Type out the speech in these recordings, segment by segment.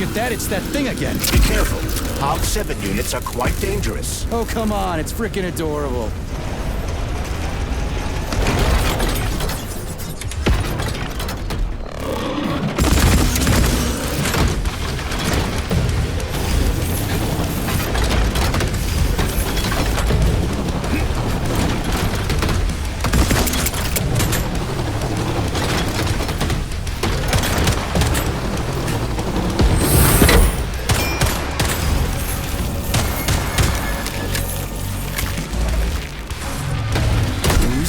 at that, it's that thing again. Be careful. Hog 7 units are quite dangerous. Oh, come on, it's freaking adorable.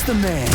The man.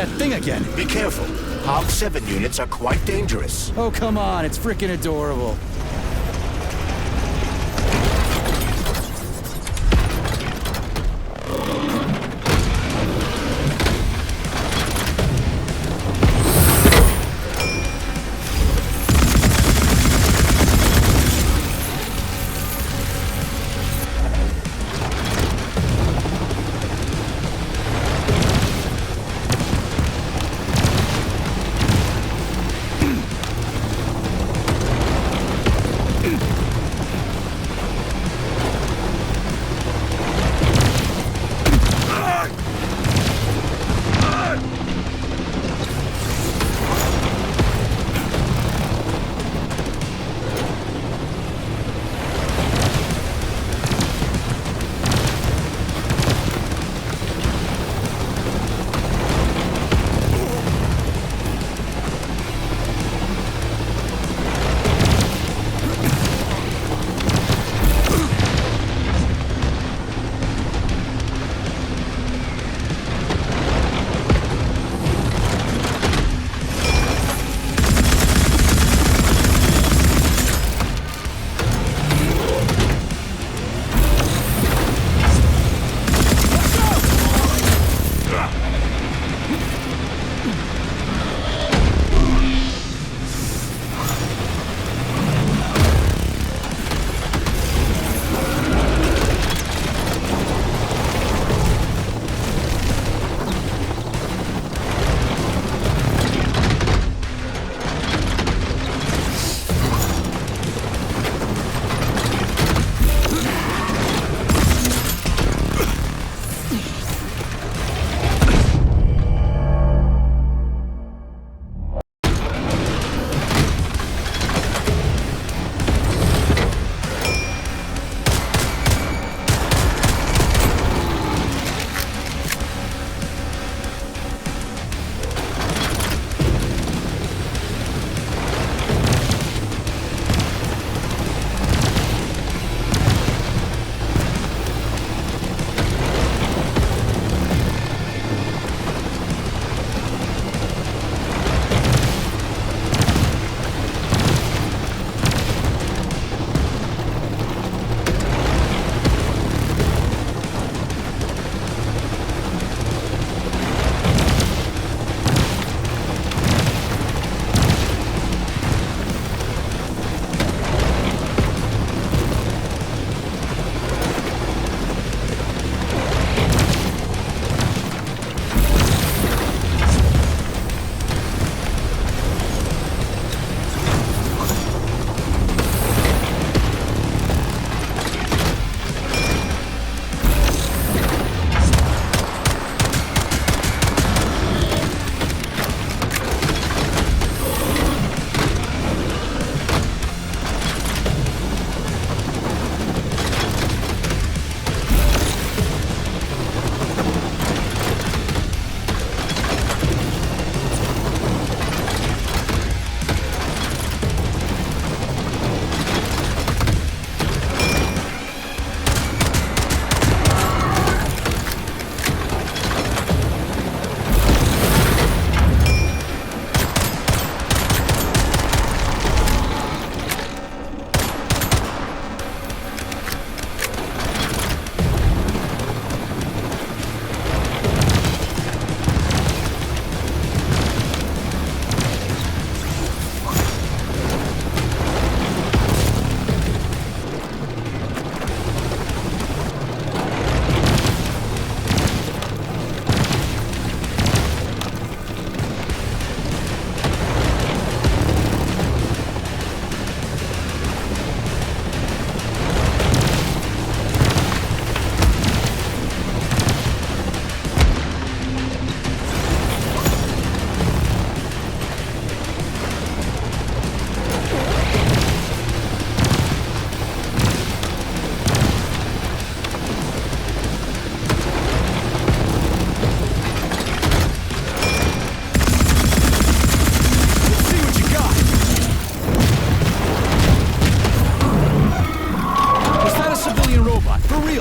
That thing again. Be careful. Hog 7 units are quite dangerous. Oh, come on, it's freaking adorable.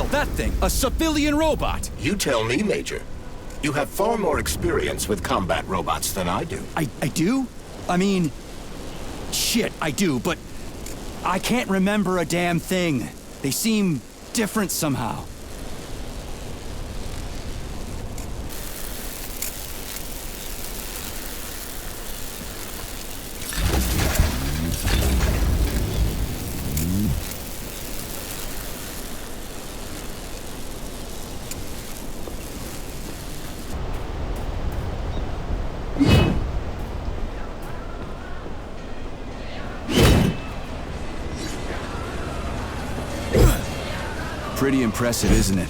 real, that thing. A civilian robot. You tell me, Major. You have far more experience with combat robots than I do. I do? I mean... Shit, I do, but... I can't remember a damn thing. They seem different somehow. Pretty impressive, isn't it?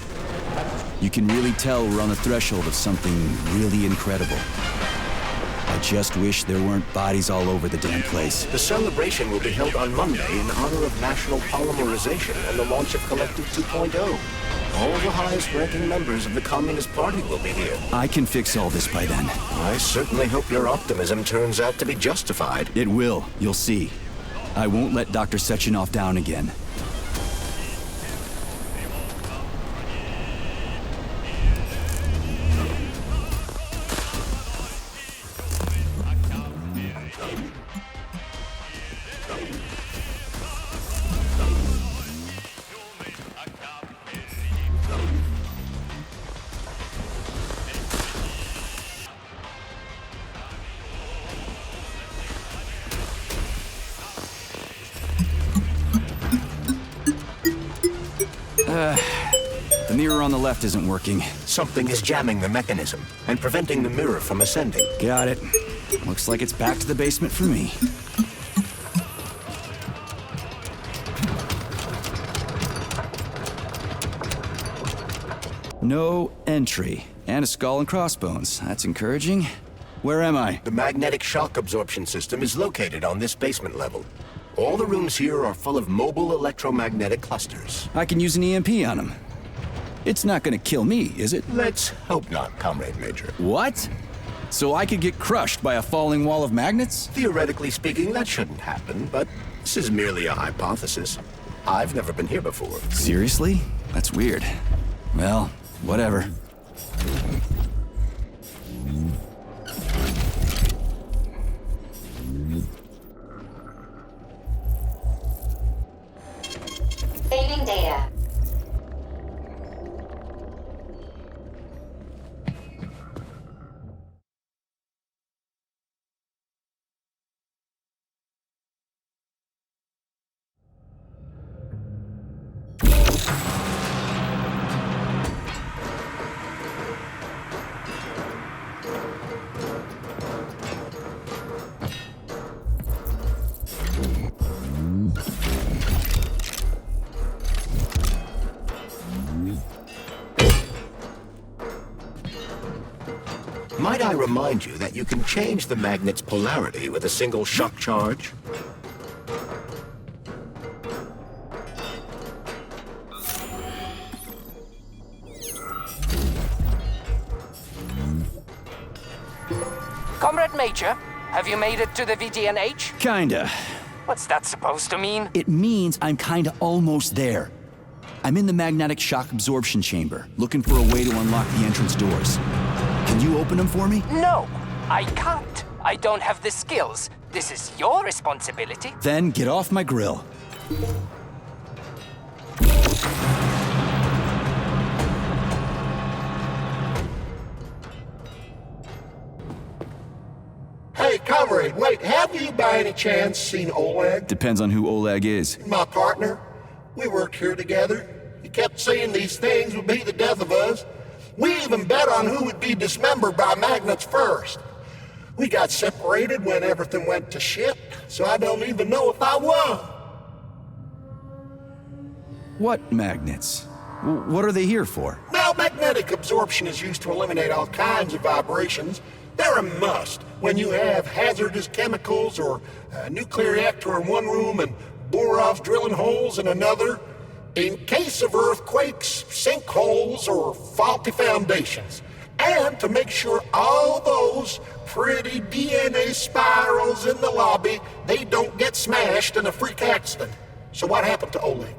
You can really tell we're on the threshold of something really incredible. I just wish there weren't bodies all over the damn place. The celebration will be held on Monday in honor of National Polymerization and the launch of Collective 2.0. All the highest-ranking members of the Communist Party will be here. I can fix all this by then. I certainly hope your optimism turns out to be justified. It will, you'll see. I won't let Dr. Sechenov down again. The mirror on the left isn't working. Something is jamming the mechanism and preventing the mirror from ascending. Got it. Looks like it's back to the basement for me. No entry. And a skull and crossbones. That's encouraging. Where am I? The magnetic shock absorption system is located on this basement level. All the rooms here are full of mobile electromagnetic clusters. I can use an EMP on them. It's not gonna kill me, is it? Let's hope not, Comrade Major. What? So I could get crushed by a falling wall of magnets? Theoretically speaking, that shouldn't happen, but this is merely a hypothesis. I've never been here before. Seriously? That's weird. Well, whatever. Saving data. Might I remind you that you can change the magnet's polarity with a single shock charge? Comrade Major, have you made it to the VDNH? Kinda. What's that supposed to mean? It means I'm kinda almost there. I'm in the magnetic shock absorption chamber, looking for a way to unlock the entrance doors. Can you open them for me? No, I can't. I don't have the skills. This is your responsibility. Then get off my grill. Hey, comrade, wait, have you by any chance seen Oleg? Depends on who Oleg is. My partner. We worked here together. He kept saying these things would be the death of us. We even bet on who would be dismembered by magnets first. We got separated when everything went to shit, so I don't even know if I won. What magnets? What are they here for? Now, magnetic absorption is used to eliminate all kinds of vibrations. They're a must when you have hazardous chemicals or a nuclear reactor in one room and Borov's drilling holes in another. In case of earthquakes, sinkholes, or faulty foundations. And to make sure all those pretty DNA spirals in the lobby, they don't get smashed in a freak accident. So what happened to Oleg?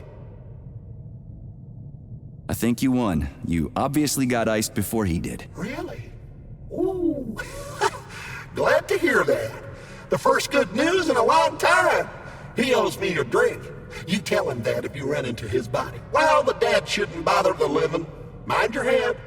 I think you won. You obviously got iced before he did. Really? Ooh. Glad to hear that. The first good news in a long time. He owes me a drink. You tell him that if you run into his body. Well, the dad shouldn't bother the living. Mind your head.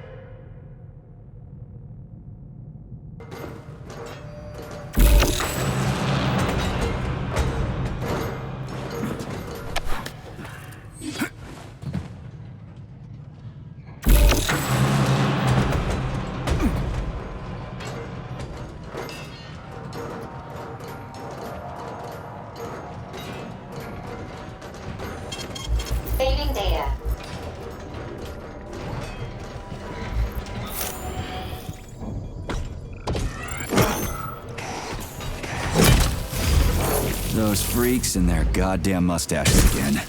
Saving data. Those freaks and their goddamn mustaches again.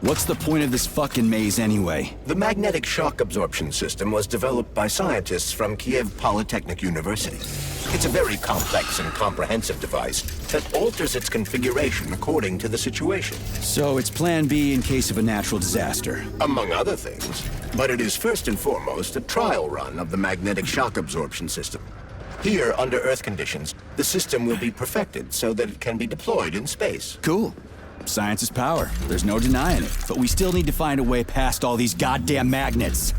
What's the point of this fucking maze anyway? The magnetic shock absorption system was developed by scientists from Kiev Polytechnic University. It's a very complex and comprehensive device that alters its configuration according to the situation. So it's plan B in case of a natural disaster. Among other things. But it is first and foremost a trial run of the magnetic shock absorption system. Here, under Earth conditions, the system will be perfected so that it can be deployed in space. Cool. Science is power. There's no denying it. But we still need to find a way past all these goddamn magnets.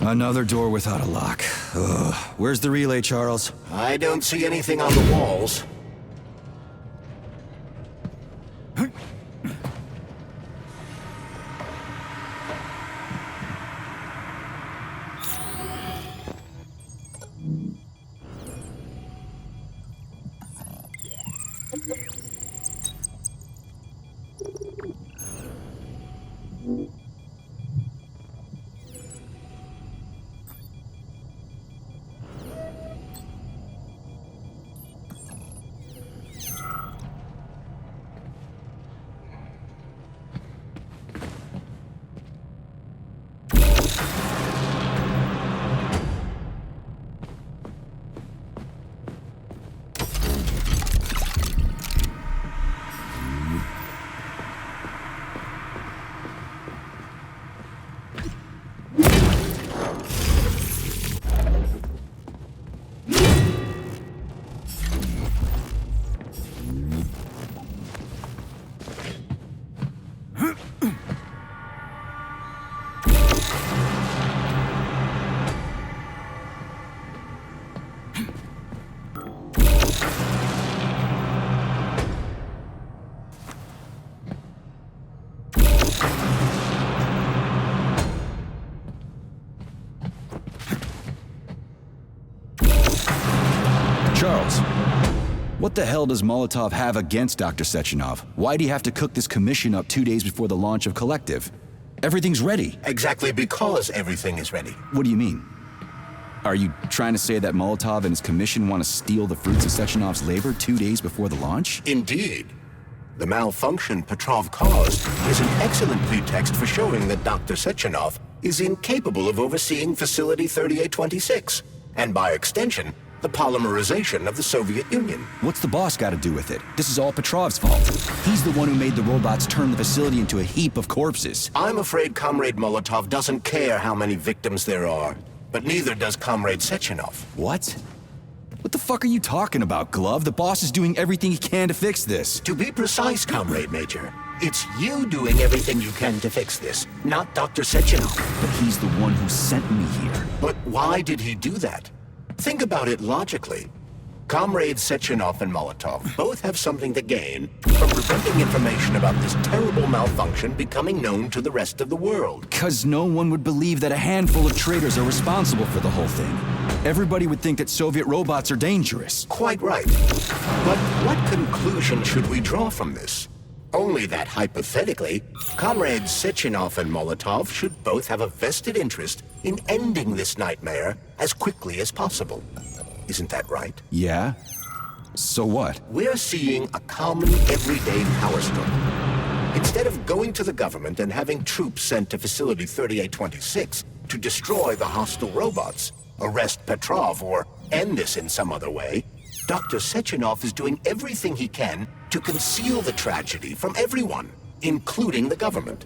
Another door without a lock. Ugh. Where's the relay, Charles? I don't see anything on the walls. Charles, what the hell does Molotov have against Dr. Sechenov? Why'd he have to cook this commission up 2 days before the launch of Collective? Everything's ready. Exactly because everything is ready. What do you mean? Are you trying to say that Molotov and his commission want to steal the fruits of Sechenov's labor 2 days before the launch? Indeed. The malfunction Petrov caused is an excellent pretext for showing that Dr. Sechenov is incapable of overseeing Facility 3826, and by extension, The polymerization of the Soviet Union. What's the boss got to do with it? This is all Petrov's fault. He's the one who made the robots turn the facility into a heap of corpses. I'm afraid Comrade Molotov doesn't care how many victims there are. But neither does Comrade Sechenov. What? What the fuck are you talking about, Glove? The boss is doing everything he can to fix this. To be precise, Comrade Major, it's you doing everything you can to fix this, not Dr. Sechenov. But he's the one who sent me here. But why did he do that? Think about it logically. Comrades Sechenov and Molotov both have something to gain from preventing information about this terrible malfunction becoming known to the rest of the world. 'Cause no one would believe that a handful of traitors are responsible for the whole thing. Everybody would think that Soviet robots are dangerous. Quite right. But what conclusion should we draw from this? Only that hypothetically, Comrades Sechenov and Molotov should both have a vested interest in ending this nightmare as quickly as possible. Isn't that right? Yeah? So what? We're seeing a common everyday power struggle. Instead of going to the government and having troops sent to Facility 3826 to destroy the hostile robots, arrest Petrov, or end this in some other way, Dr. Sechenov is doing everything he can to conceal the tragedy from everyone, including the government.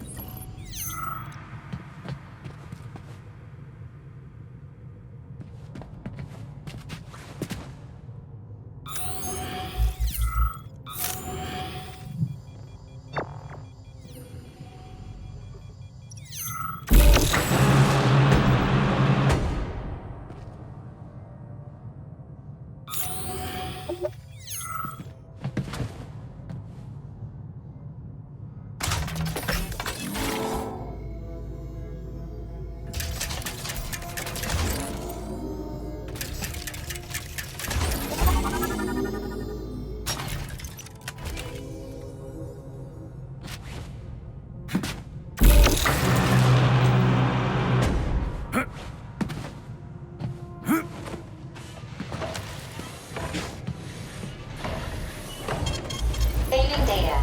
Saving data.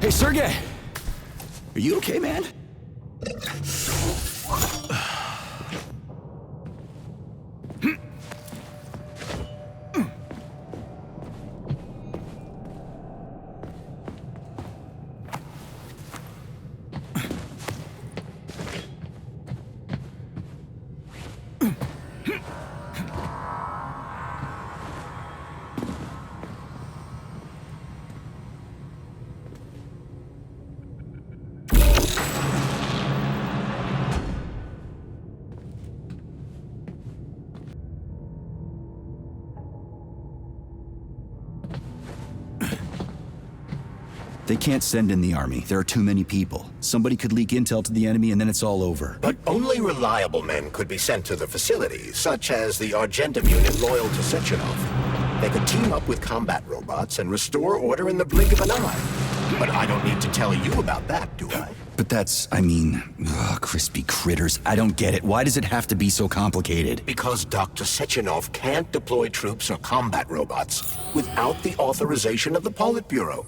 Hey, Sergey! Are you okay, man? They can't send in the army. There are too many people. Somebody could leak intel to the enemy and then it's all over. But only reliable men could be sent to the facility, such as the Argentum unit loyal to Sechenov. They could team up with combat robots and restore order in the blink of an eye. But I don't need to tell you about that, do I? But that's, I mean, crispy critters. I don't get it. Why does it have to be so complicated? Because Dr. Sechenov can't deploy troops or combat robots without the authorization of the Politburo.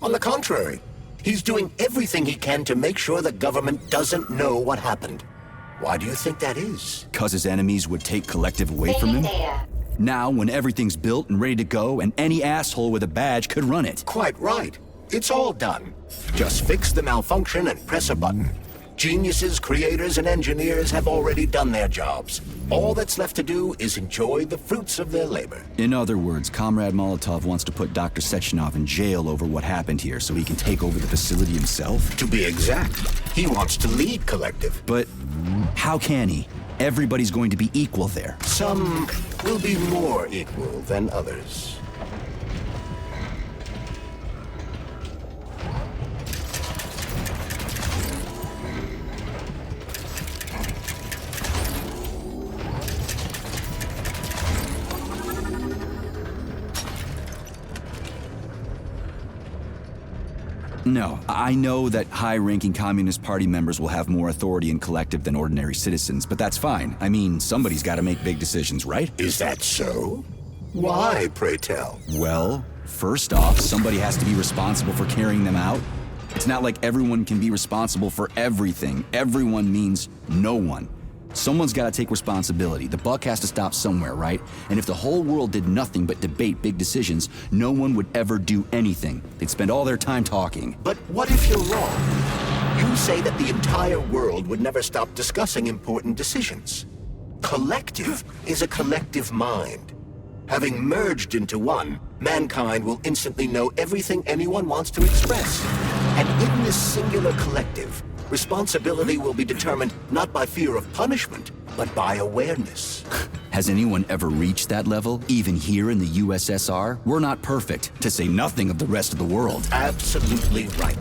On the contrary, he's doing everything he can to make sure the government doesn't know what happened. Why do you think that is? 'Cause his enemies would take Collective away from Saving him? data. Now, when everything's built and ready to go, and any asshole with a badge could run it. Quite right. It's all done. Just fix the malfunction and press a button. Geniuses, creators, and engineers have already done their jobs. All that's left to do is enjoy the fruits of their labor. In other words, Comrade Molotov wants to put Dr. Sechenov in jail over what happened here so he can take over the facility himself? To be exact, he wants to lead Collective. But how can he? Everybody's going to be equal there. Some will be more equal than others. No, I know that high-ranking Communist Party members will have more authority in Collective than ordinary citizens, but that's fine. I mean, somebody's got to make big decisions, right? Is that so? Why, pray tell? Well, first off, somebody has to be responsible for carrying them out. It's not like everyone can be responsible for everything. Everyone means no one. Someone's got to take responsibility. The buck has to stop somewhere, right? And if the whole world did nothing but debate big decisions, no one would ever do anything. They'd spend all their time talking. But what if you're wrong? You say that the entire world would never stop discussing important decisions. Collective is a collective mind. Having merged into one, mankind will instantly know everything anyone wants to express. And in this singular collective, responsibility will be determined not by fear of punishment, but by awareness. Has anyone ever reached that level, even here in the USSR? We're not perfect, to say nothing of the rest of the world. Absolutely right.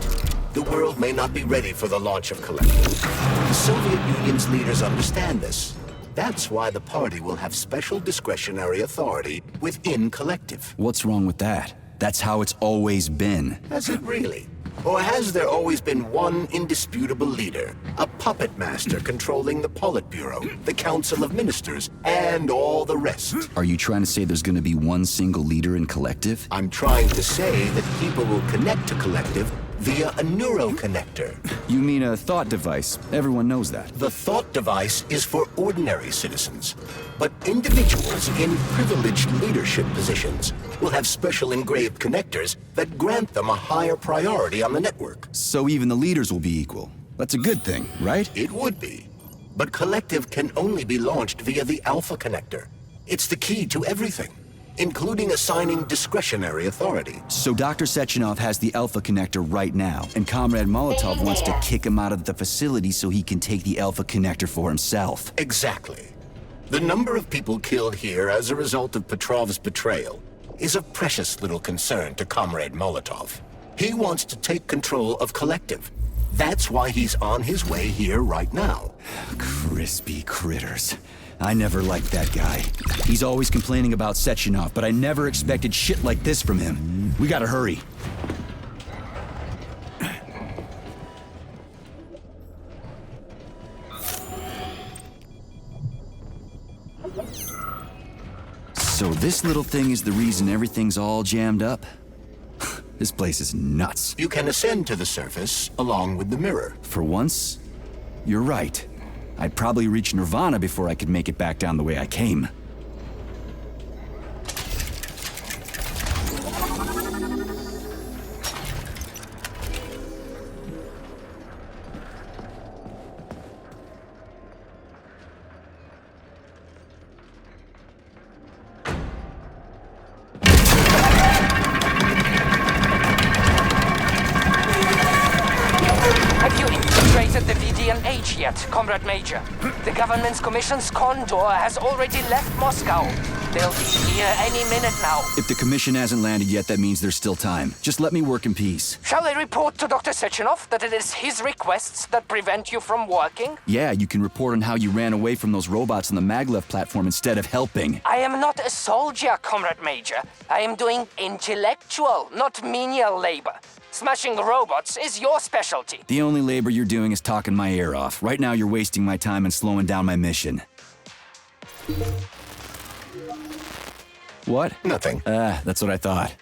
The world may not be ready for the launch of Collective. The Soviet Union's leaders understand this. That's why the party will have special discretionary authority within Collective. What's wrong with that? That's how it's always been. Has it really? Or has there always been one indisputable leader, a puppet master controlling the Politburo, the Council of Ministers, and all the rest? Are you trying to say there's gonna be one single leader in Collective? I'm trying to say that people will connect to Collective via a neuroconnector. You mean a thought device. Everyone knows that. The thought device is for ordinary citizens, but individuals in privileged leadership positions will have special engraved connectors that grant them a higher priority on the network. So even the leaders will be equal. That's a good thing, right? It would be. But Collective can only be launched via the Alpha Connector. It's the key to everything, including assigning discretionary authority. So Dr. Sechenov has the Alpha Connector right now, and Comrade Molotov wants to kick him out of the facility so he can take the Alpha Connector for himself. Exactly. The number of people killed here as a result of Petrov's betrayal is of precious little concern to Comrade Molotov. He wants to take control of Collective. That's why he's on his way here right now. Crispy critters. I never liked that guy. He's always complaining about Sechenov, but I never expected shit like this from him. We gotta hurry. So this little thing is the reason everything's all jammed up? This place is nuts. You can ascend to the surface along with the mirror. For once, you're right. I'd probably reach Nirvana before I could make it back down the way I came. Have you integrated the VDNH yet, Comrade Major? The government's commission's Condor has already left Moscow. They'll be here any minute now. If the commission hasn't landed yet, that means there's still time. Just let me work in peace. Shall I report to Dr. Sechenov that it is his requests that prevent you from working? Yeah, you can report on how you ran away from those robots on the Maglev platform instead of helping. I am not a soldier, Comrade Major. I am doing intellectual, not menial labor. Smashing robots is your specialty. The only labor you're doing is talking my ear off. Right now you're wasting my time and slowing down my mission. What? Nothing. That's what I thought.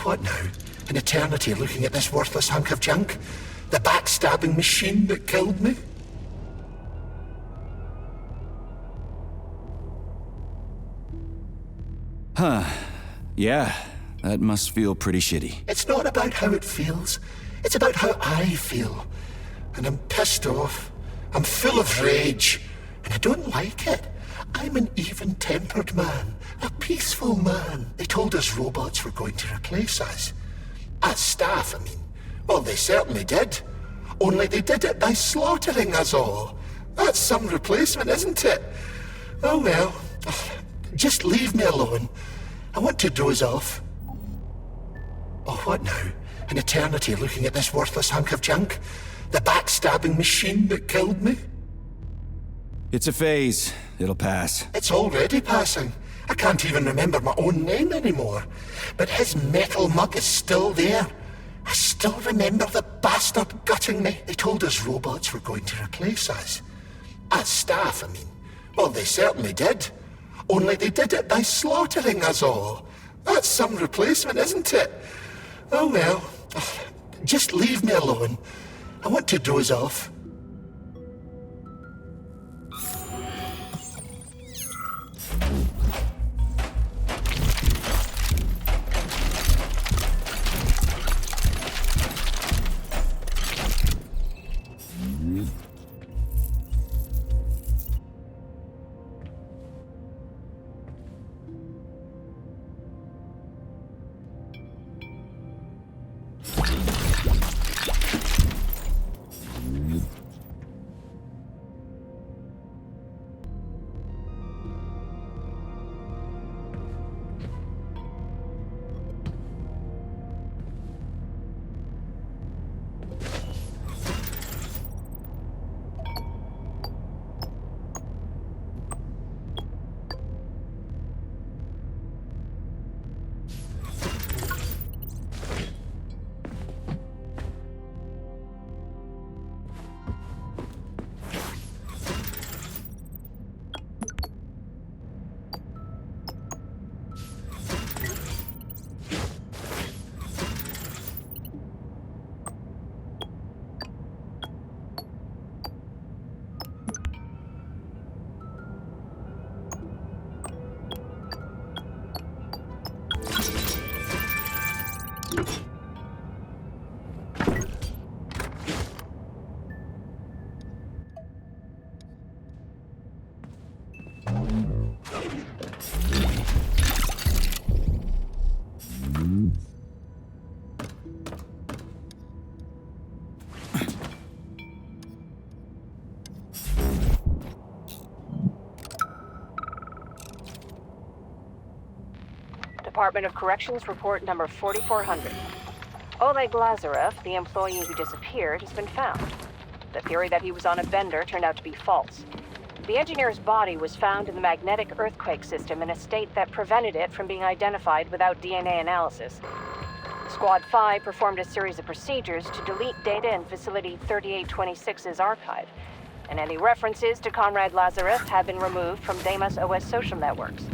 what now? An eternity looking at this worthless hunk of junk? The backstabbing machine that killed me? Yeah, that must feel pretty shitty. It's not about how it feels. It's about how I feel. And I'm pissed off. I'm full of rage. And I don't like it. I'm an even-tempered man. A peaceful man. They told us robots were going to replace us. As staff, I mean. Well, they certainly did. Only they did it by slaughtering us all. That's some replacement, isn't it? Oh well. Just leave me alone. I want to doze off. Oh, what now? An eternity looking at this worthless hunk of junk? The backstabbing machine that killed me? It's a phase. It'll pass. It's already passing. I can't even remember my own name anymore. But his metal mug is still there. I still remember the bastard gutting me. They told us robots were going to replace us. As staff, I mean. Well, they certainly did. Only they did it by slaughtering us all. That's some replacement, isn't it? Oh well. Just leave me alone. I want to doze off. Department of Corrections report number 4400. Oleg Lazarev, the employee who disappeared, has been found. The theory that he was on a bender turned out to be false. The engineer's body was found in the magnetic earthquake system in a state that prevented it from being identified without DNA analysis. Squad 5 performed a series of procedures to delete data in Facility 3826's archive, and any references to Conrad Lazarev have been removed from Deimos OS social networks.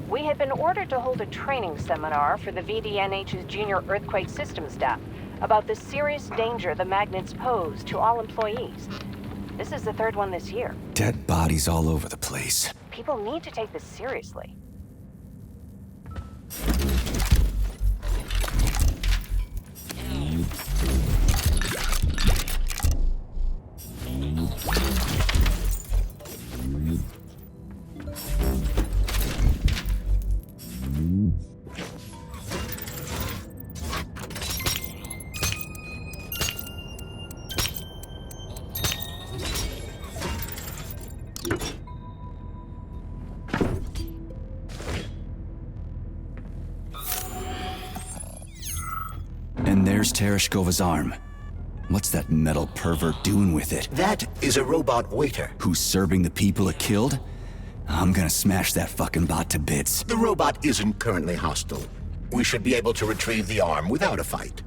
We had been ordered to hold a training seminar for the VDNH's junior earthquake system staff about the serious danger the magnets pose to all employees. This is the third one this year. Dead bodies all over the place. People need to take this seriously. And there's Tereshkova's arm. What's that metal pervert doing with it? That is a robot waiter. Who's serving the people it killed? I'm gonna smash that fucking bot to bits. The robot isn't currently hostile. We should be able to retrieve the arm without a fight.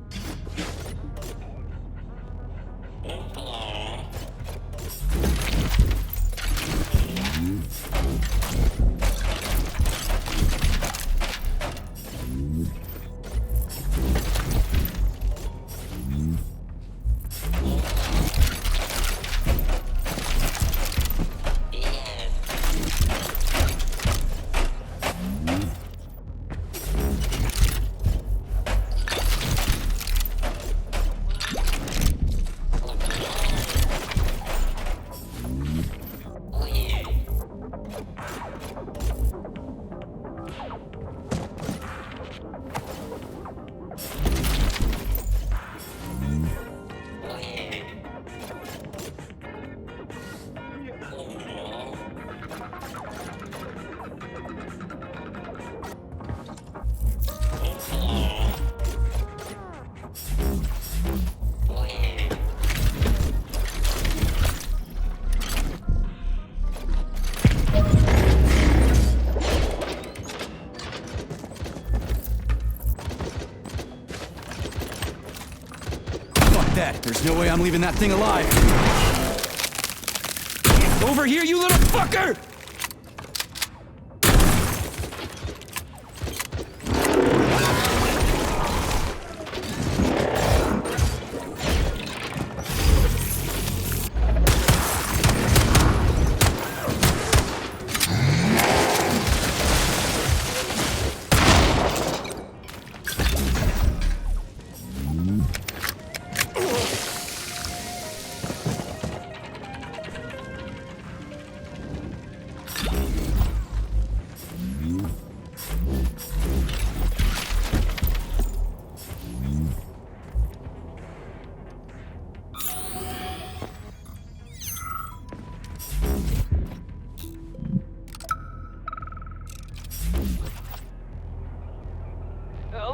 ahead. There's no way I'm leaving that thing alive. Over here, you little fucker!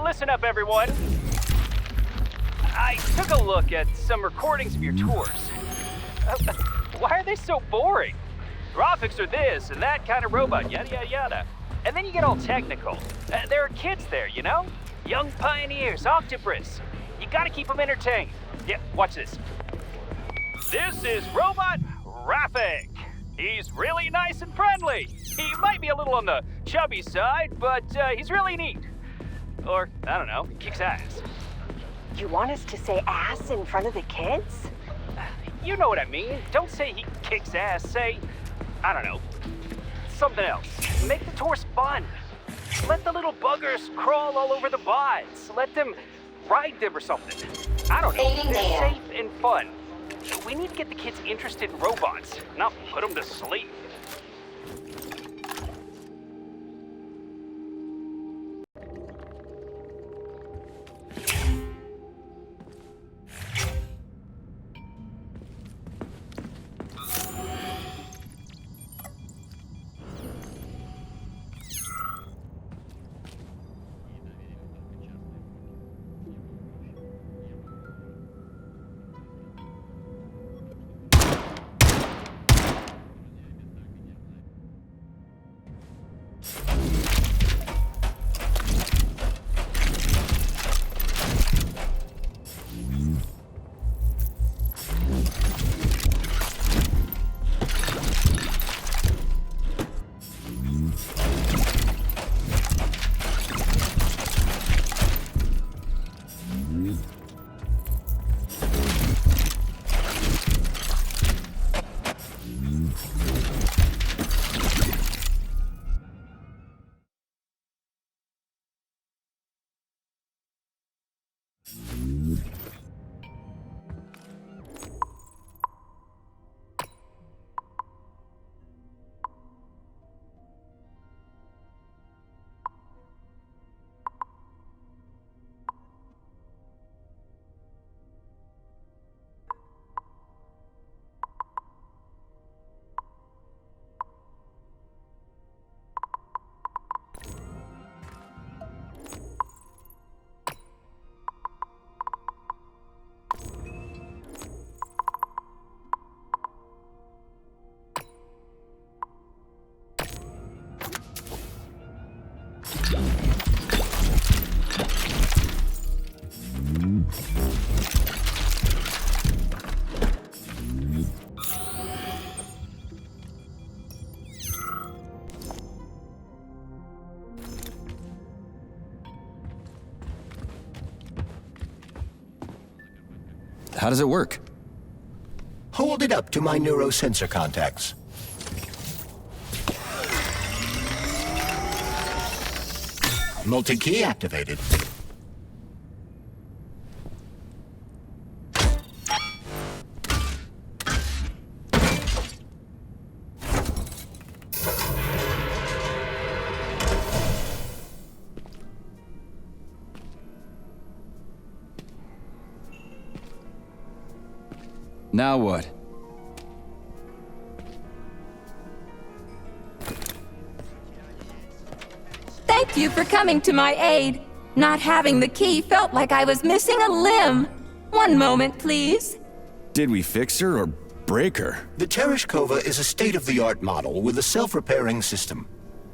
Listen up, everyone. I took a look at some recordings of your tours. Why are they so boring? Graphics are this and that kind of robot, yada yada yada. And then you get all technical. There are kids there, you know? Young pioneers, Octopus. You gotta keep them entertained. Yeah, watch this. This is Robot Raffic. He's really nice and friendly. He might be a little on the chubby side, but he's really neat. Or, I don't know, he kicks ass. You want us to say ass in front of the kids? You know what I mean. Don't say he kicks ass. Say, I don't know, something else. Make the tours fun. Let the little buggers crawl all over the bots. Let them ride them or something. I don't know. Fading They're data. safe and fun. We need to get the kids interested in robots, not put them to sleep. How does it work? Hold it up to my neurosensor contacts. Multi-key activated. Now what? Thank you for coming to my aid. Not having the key felt like I was missing a limb. One moment, please. Did we fix her or break her? The Tereshkova is a state-of-the-art model with a self-repairing system.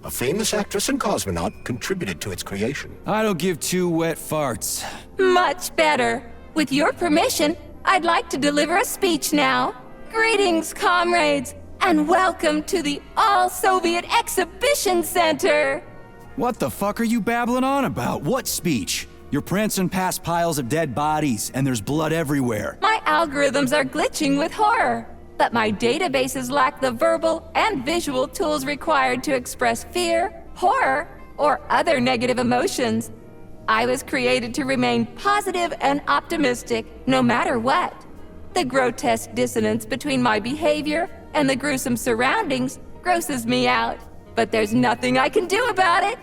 A famous actress and cosmonaut contributed to its creation. I don't give two wet farts. Much better. With your permission, I'd like to deliver a speech now. Greetings, comrades, and welcome to the All-Soviet Exhibition Center! What the fuck are you babbling on about? What speech? You're prancing past piles of dead bodies, and there's blood everywhere. My algorithms are glitching with horror, but my databases lack the verbal and visual tools required to express fear, horror, or other negative emotions. I was created to remain positive and optimistic, no matter what. The grotesque dissonance between my behavior and the gruesome surroundings grosses me out, but there's nothing I can do about it.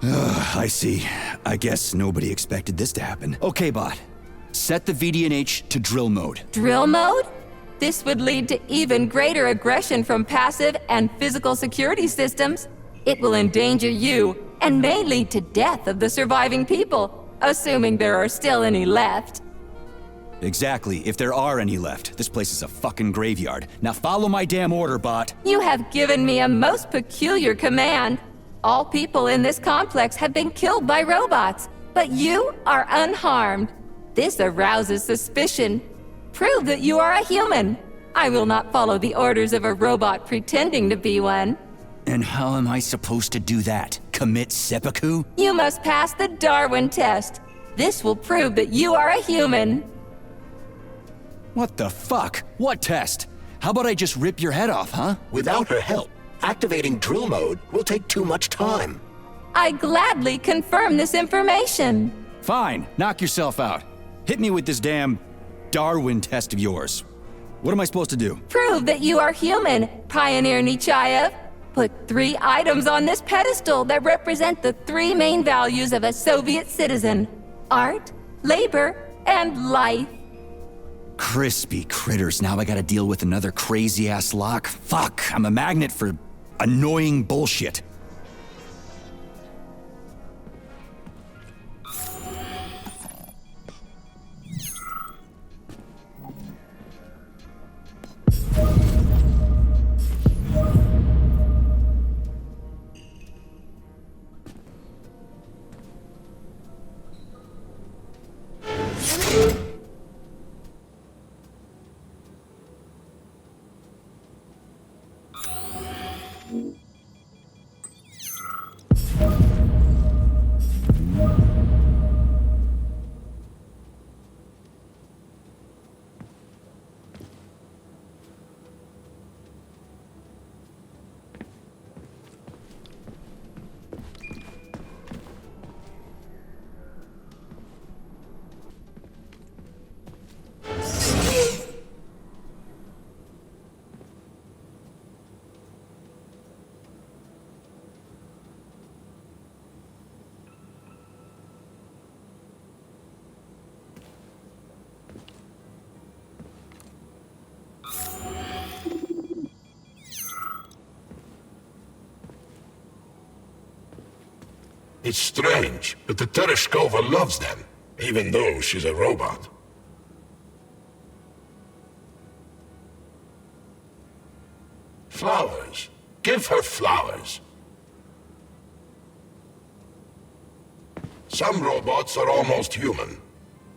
I see. I guess nobody expected this to happen. Okay, bot. Set the VDNH to drill mode. Drill mode? This would lead to even greater aggression from passive and physical security systems. It will endanger you and may lead to death of the surviving people, assuming there are still any left. Exactly, if there are any left. This place is a fucking graveyard. Now follow my damn order, bot. You have given me a most peculiar command. All people in this complex have been killed by robots, but you are unharmed. This arouses suspicion. Prove that you are a human. I will not follow the orders of a robot pretending to be one. And how am I supposed to do that? Commit seppuku? You must pass the Darwin test. This will prove that you are a human. What the fuck? What test? How about I just rip your head off, huh? Without her help, activating drill mode will take too much time. I gladly confirm this information. Fine, knock yourself out. Hit me with this damn Darwin test of yours. What am I supposed to do? Prove that you are human, Pioneer Nechayev. Put 3 items on this pedestal that represent the 3 main values of a Soviet citizen: art, labor, and life. Crispy critters, now I gotta deal with another crazy-ass lock? Fuck, I'm a magnet for annoying bullshit. It's strange, but the Tereshkova loves them, even though she's a robot. Flowers. Give her flowers. Some robots are almost human,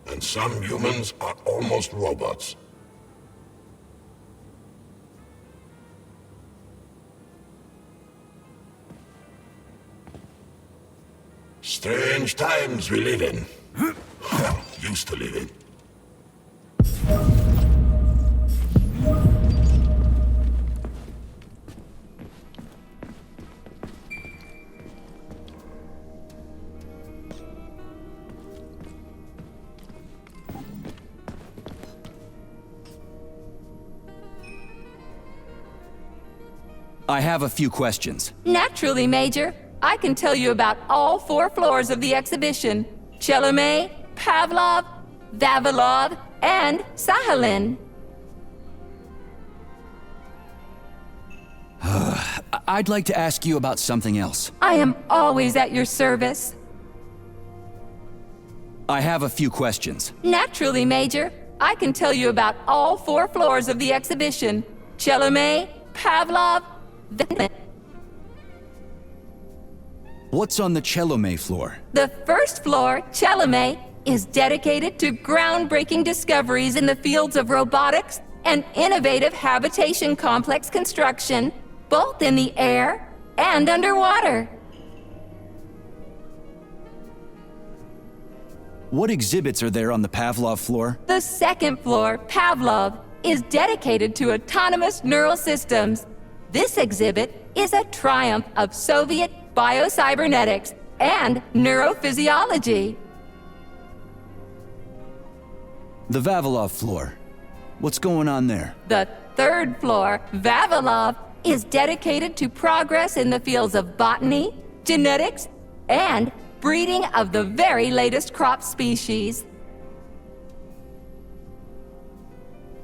and some humans are almost robots. Strange times we live in. Well, used to live in. I have a few questions. Naturally, Major. I can tell you about all 4 floors of the exhibition: Chelomey, Pavlov, Vavilov, and Sakhalin. I'd like to ask you about something else. I am always at your service. I have a few questions. Naturally, Major. I can tell you about all 4 floors of the exhibition: Chelomey, Pavlov, Vavilov. What's on the Chelomey floor? The first floor, Chelomey, is dedicated to groundbreaking discoveries in the fields of robotics and innovative habitation complex construction, both in the air and underwater. What exhibits are there on the Pavlov floor? The second floor, Pavlov, is dedicated to autonomous neural systems. This exhibit is a triumph of Soviet biocybernetics and neurophysiology. The Vavilov floor. What's going on there? The third floor, Vavilov, is dedicated to progress in the fields of botany, genetics, and breeding of the very latest crop species.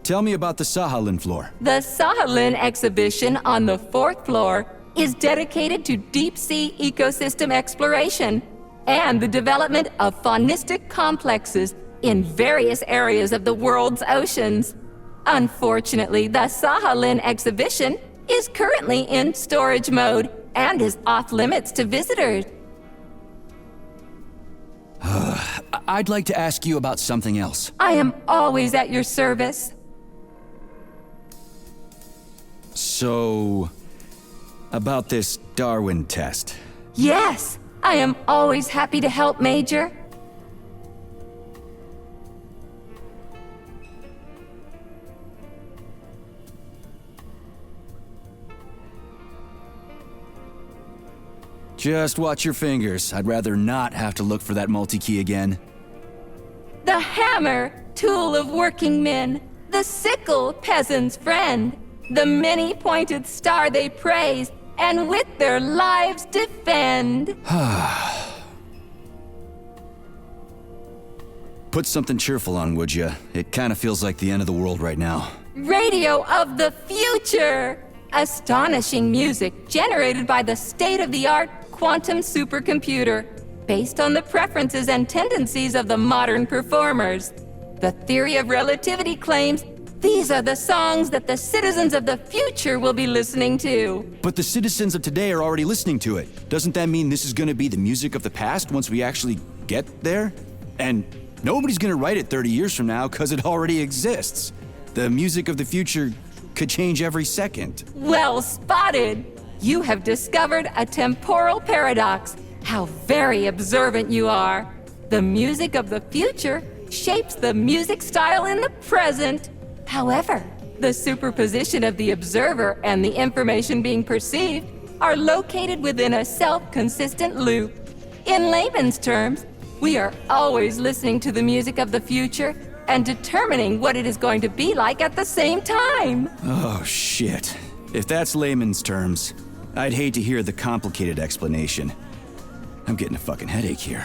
Tell me about the Sahalin floor. The Sahalin exhibition on the fourth floor is dedicated to deep-sea ecosystem exploration and the development of faunistic complexes in various areas of the world's oceans. Unfortunately, the Sahalin exhibition is currently in storage mode and is off-limits to visitors. I'd like to ask you about something else. I am always at your service. So, about this Darwin test. Yes, I am always happy to help, Major. Just watch your fingers. I'd rather not have to look for that multi-key again. The hammer, tool of working men. The sickle, peasant's friend. The many-pointed star they praise, and with their lives defend. Put something cheerful on, would ya? It kind of feels like the end of the world right now. Radio of the future! Astonishing music generated by the state-of-the-art quantum supercomputer, based on the preferences and tendencies of the modern performers. The theory of relativity claims these are the songs that the citizens of the future will be listening to. But the citizens of today are already listening to it. Doesn't that mean this is gonna be the music of the past once we actually get there? And nobody's gonna write it 30 years from now because it already exists. The music of the future could change every second. Well spotted! You have discovered a temporal paradox. How very observant you are. The music of the future shapes the music style in the present. However, the superposition of the observer and the information being perceived are located within a self-consistent loop. In layman's terms, we are always listening to the music of the future and determining what it is going to be like at the same time. Oh, shit. If that's layman's terms, I'd hate to hear the complicated explanation. I'm getting a fucking headache here.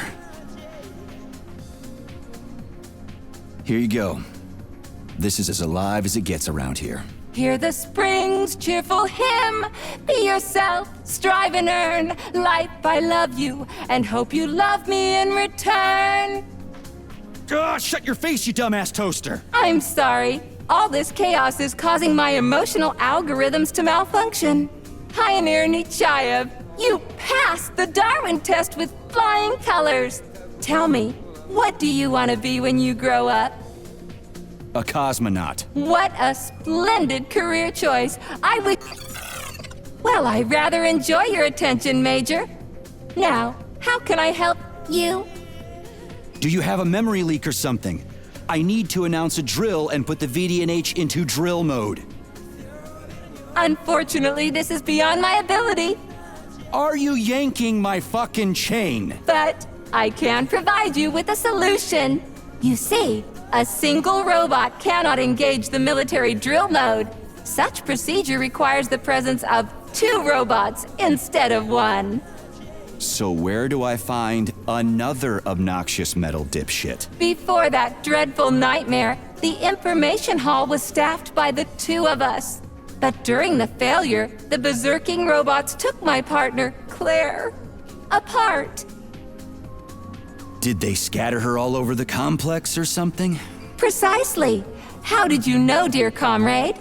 Here you go. This is as alive as it gets around here. Hear the spring's cheerful hymn. Be yourself, strive and earn. Life, I love you, and hope you love me in return. Shut your face, you dumbass toaster! I'm sorry. All this chaos is causing my emotional algorithms to malfunction. Pioneer Nechayev, you passed the Darwin test with flying colors. Tell me, what do you want to be when you grow up? A cosmonaut. What a splendid career choice. Well, I rather enjoy your attention, Major. Now, how can I help you? Do you have a memory leak or something? I need to announce a drill and put the VDNH into drill mode. Unfortunately, this is beyond my ability, Are you yanking my fucking chain? but I can provide you with a solution. You see, a single robot cannot engage the military drill mode. Such procedure requires the presence of 2 robots instead of 1. So where do I find another obnoxious metal dipshit? Before that dreadful nightmare, the information hall was staffed by the 2 of us. But during the failure, the berserking robots took my partner, Claire, apart. Did they scatter her all over the complex or something? Precisely. How did you know, dear comrade?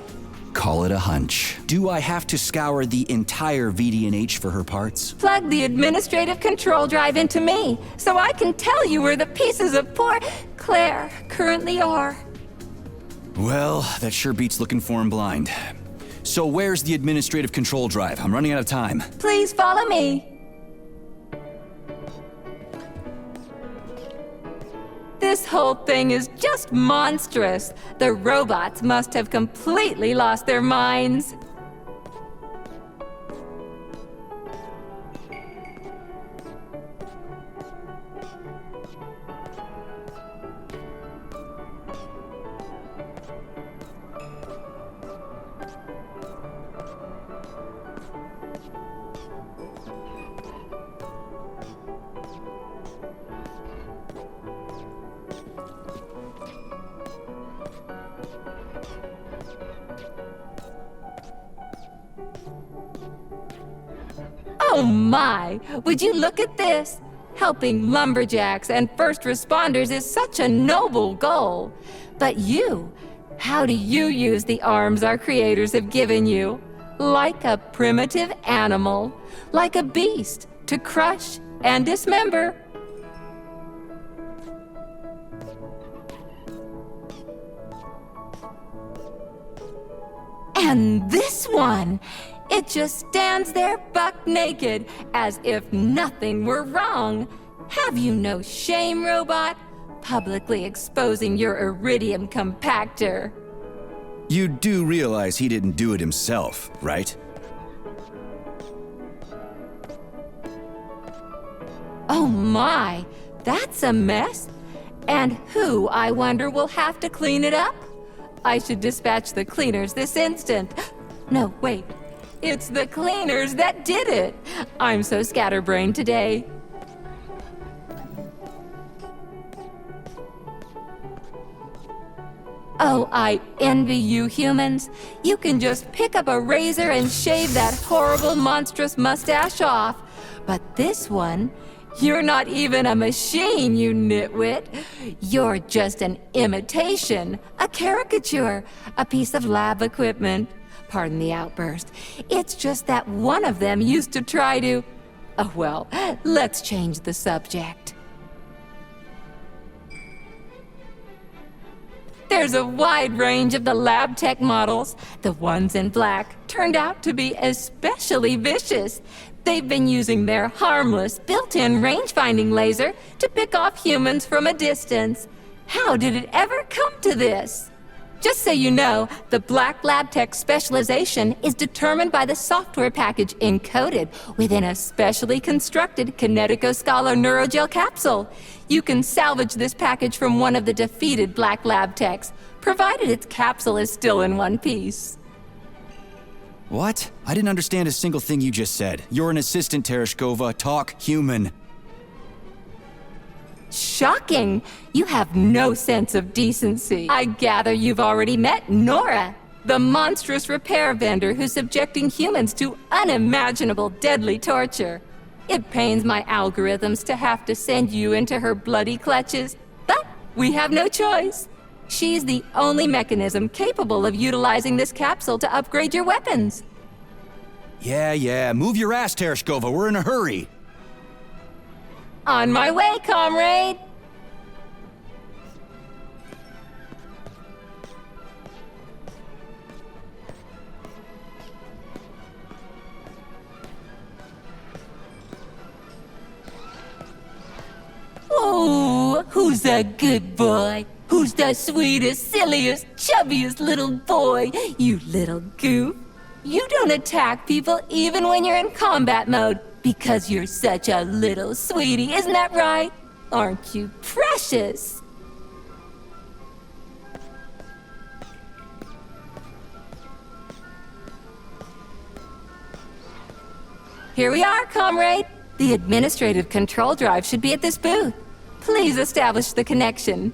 Call it a hunch. Do I have to scour the entire VDNH for her parts? Plug the administrative control drive into me, so I can tell you where the pieces of poor Claire currently are. Well, that sure beats looking for him blind. So where's the administrative control drive? I'm running out of time. Please follow me. This whole thing is just monstrous. The robots must have completely lost their minds. Oh my! Would you look at this? Helping lumberjacks and first responders is such a noble goal. But you, how do you use the arms our creators have given you? Like a primitive animal, like a beast, to crush and dismember. And this one! It just stands there buck naked, as if nothing were wrong. Have you no shame, robot? Publicly exposing your iridium compactor. You do realize he didn't do it himself, right? Oh my, that's a mess. And who, I wonder, will have to clean it up? I should dispatch the cleaners this instant. No, wait. It's the cleaners that did it! I'm so scatterbrained today. Oh, I envy you humans. You can just pick up a razor and shave that horrible, monstrous mustache off. But this one, you're not even a machine, you nitwit. You're just an imitation, a caricature, a piece of lab equipment. Pardon the outburst. It's just that one of them used to try to... Oh, well, let's change the subject. There's a wide range of the lab tech models. The ones in black turned out to be especially vicious. They've been using their harmless, built-in range-finding laser to pick off humans from a distance. How did it ever come to this? Just so you know, the Black Lab Tech specialization is determined by the software package encoded within a specially constructed Kinetico Scala Neurogel capsule. You can salvage this package from one of the defeated Black Lab Techs, provided its capsule is still in one piece. What? I didn't understand a single thing you just said. You're an assistant, Tereshkova. Talk human. Shocking! You have no sense of decency. I gather you've already met Nora, the monstrous repair vendor who's subjecting humans to unimaginable deadly torture. It pains my algorithms to have to send you into her bloody clutches, but we have no choice. She's the only mechanism capable of utilizing this capsule to upgrade your weapons. Yeah, move your ass, Tereshkova. We're in a hurry. On my way, comrade! Oh, who's a good boy? Who's the sweetest, silliest, chubbiest little boy? You little goof. You don't attack people even when you're in combat mode. Because you're such a little sweetie, isn't that right? Aren't you precious? Here we are, comrade. The administrative control drive should be at this booth. Please establish the connection.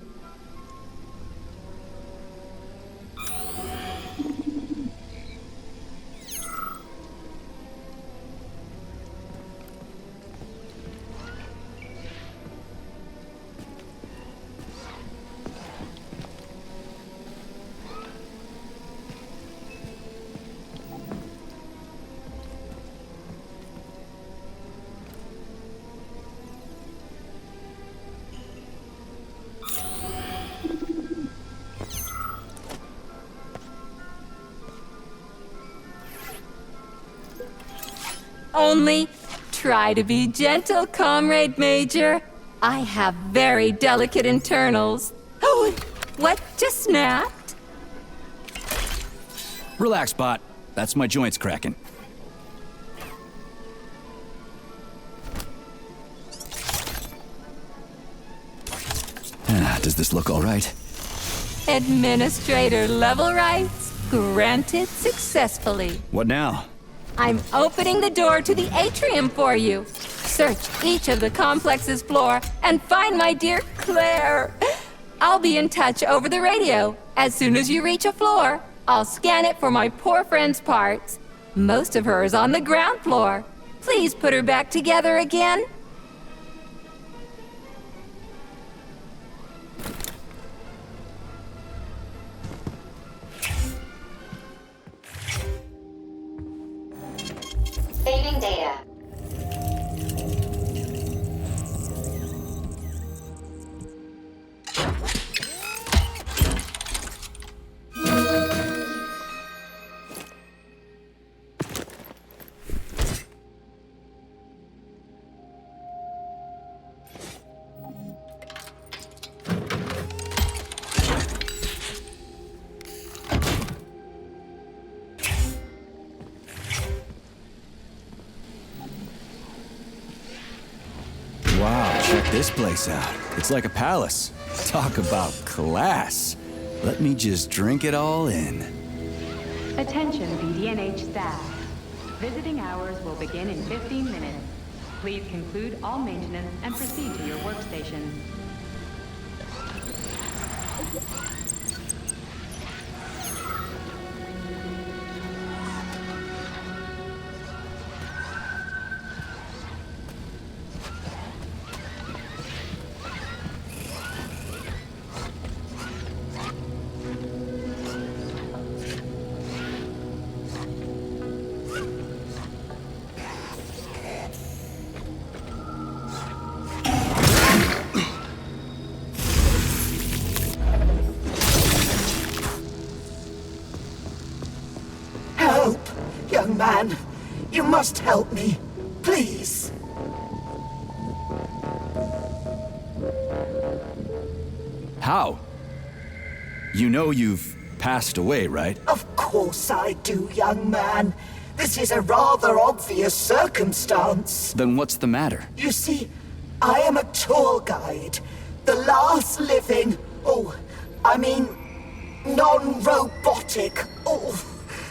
Only try to be gentle, Comrade Major. I have very delicate internals. Oh, what just snapped? Relax, Bot. That's my joints cracking. Does this look all right? Administrator level rights granted successfully. What now? I'm opening the door to the atrium for you. Search each of the complex's floor and find my dear Claire. I'll be in touch over the radio. As soon as you reach a floor, I'll scan it for my poor friend's parts. Most of her is on the ground floor. Please put her back together again. Saving data. Wow, check this place out. It's like a palace. Talk about class. Let me just drink it all in. Attention BDNH staff. Visiting hours will begin in 15 minutes. Please conclude all maintenance and proceed to your workstation. Young man, you must help me. Please. How? You know you've passed away, right? Of course I do, young man. This is a rather obvious circumstance. Then what's the matter? You see, I am a tour guide. The last living... non-robotic.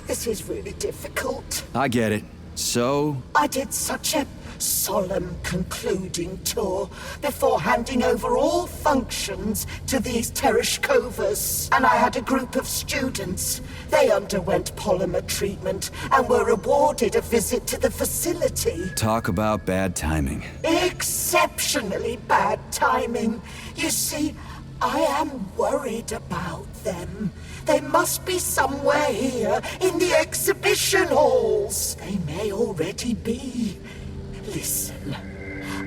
This is really difficult. I get it. So? I did such a solemn concluding tour before handing over all functions to these Tereshkovas. And I had a group of students. They underwent polymer treatment and were awarded a visit to the facility. Talk about bad timing. Exceptionally bad timing. You see, I am worried about them. They must be somewhere here in the exhibition halls. They may already be. Listen,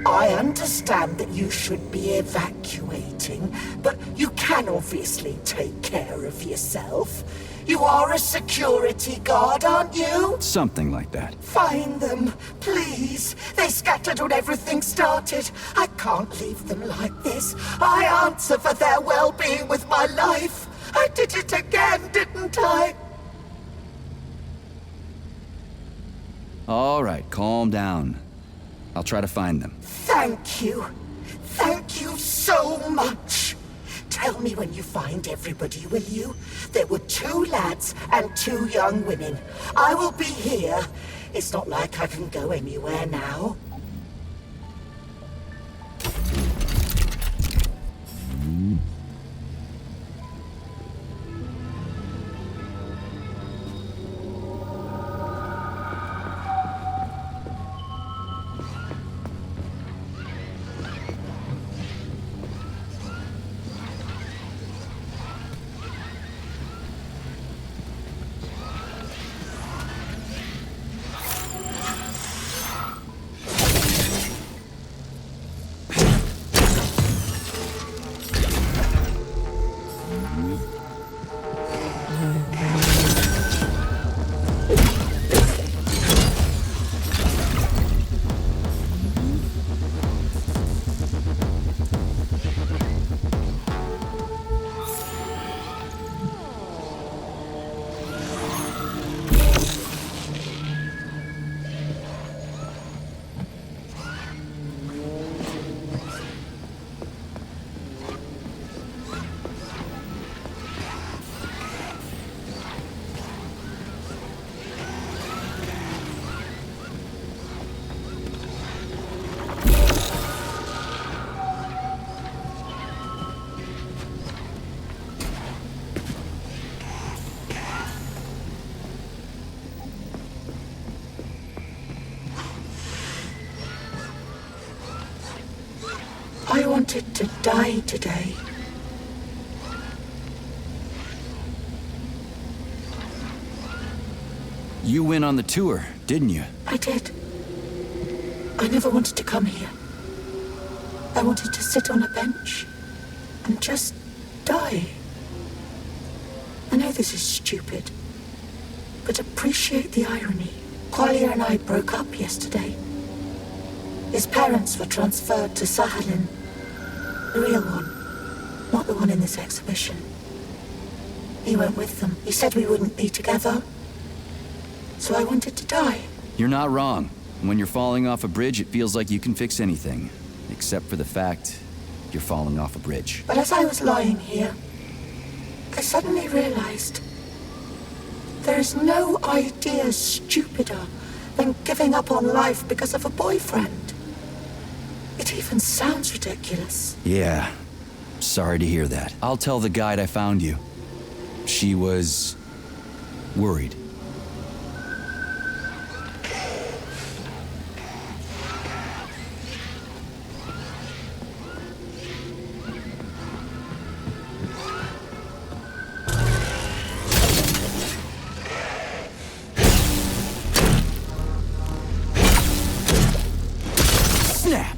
I understand that you should be evacuating, but you can obviously take care of yourself. You are a security guard, aren't you? Something like that. Find them, please. They scattered when everything started. I can't leave them like this. I answer for their well-being with my life. I did it again, didn't I? All right, calm down. I'll try to find them. Thank you. Thank you so much. Tell me when you find everybody, will you? There were 2 lads and 2 young women. I will be here. It's not like I can go anywhere now. I wanted to die today. You went on the tour, didn't you? I did. I never wanted to come here. I wanted to sit on a bench and just die. I know this is stupid, but appreciate the irony. Collier and I broke up yesterday. His parents were transferred to Sahalin. The real one, not the one in this exhibition. He went with them. He said we wouldn't be together. So I wanted to die. You're not wrong. When you're falling off a bridge, it feels like you can fix anything. Except for the fact you're falling off a bridge. But as I was lying here, I suddenly realized there is no idea stupider than giving up on life because of a boyfriend. It even sounds ridiculous. Yeah. Sorry to hear that. I'll tell the guide I found you. She was worried. Snap!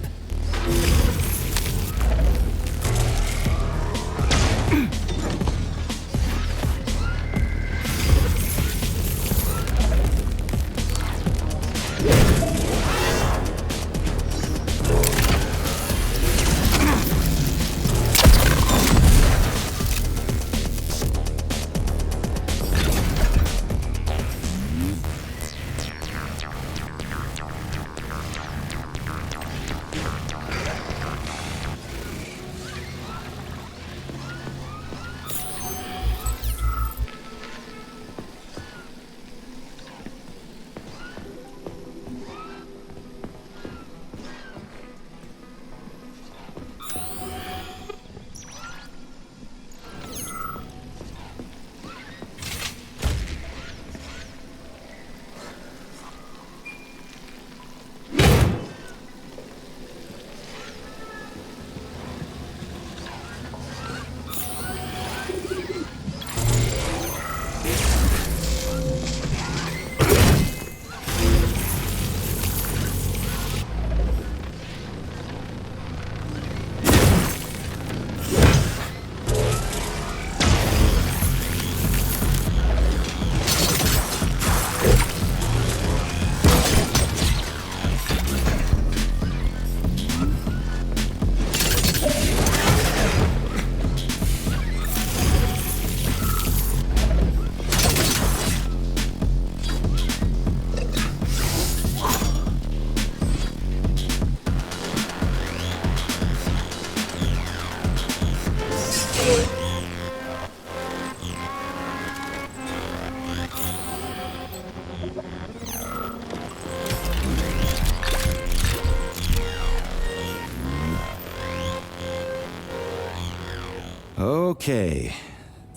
Okay,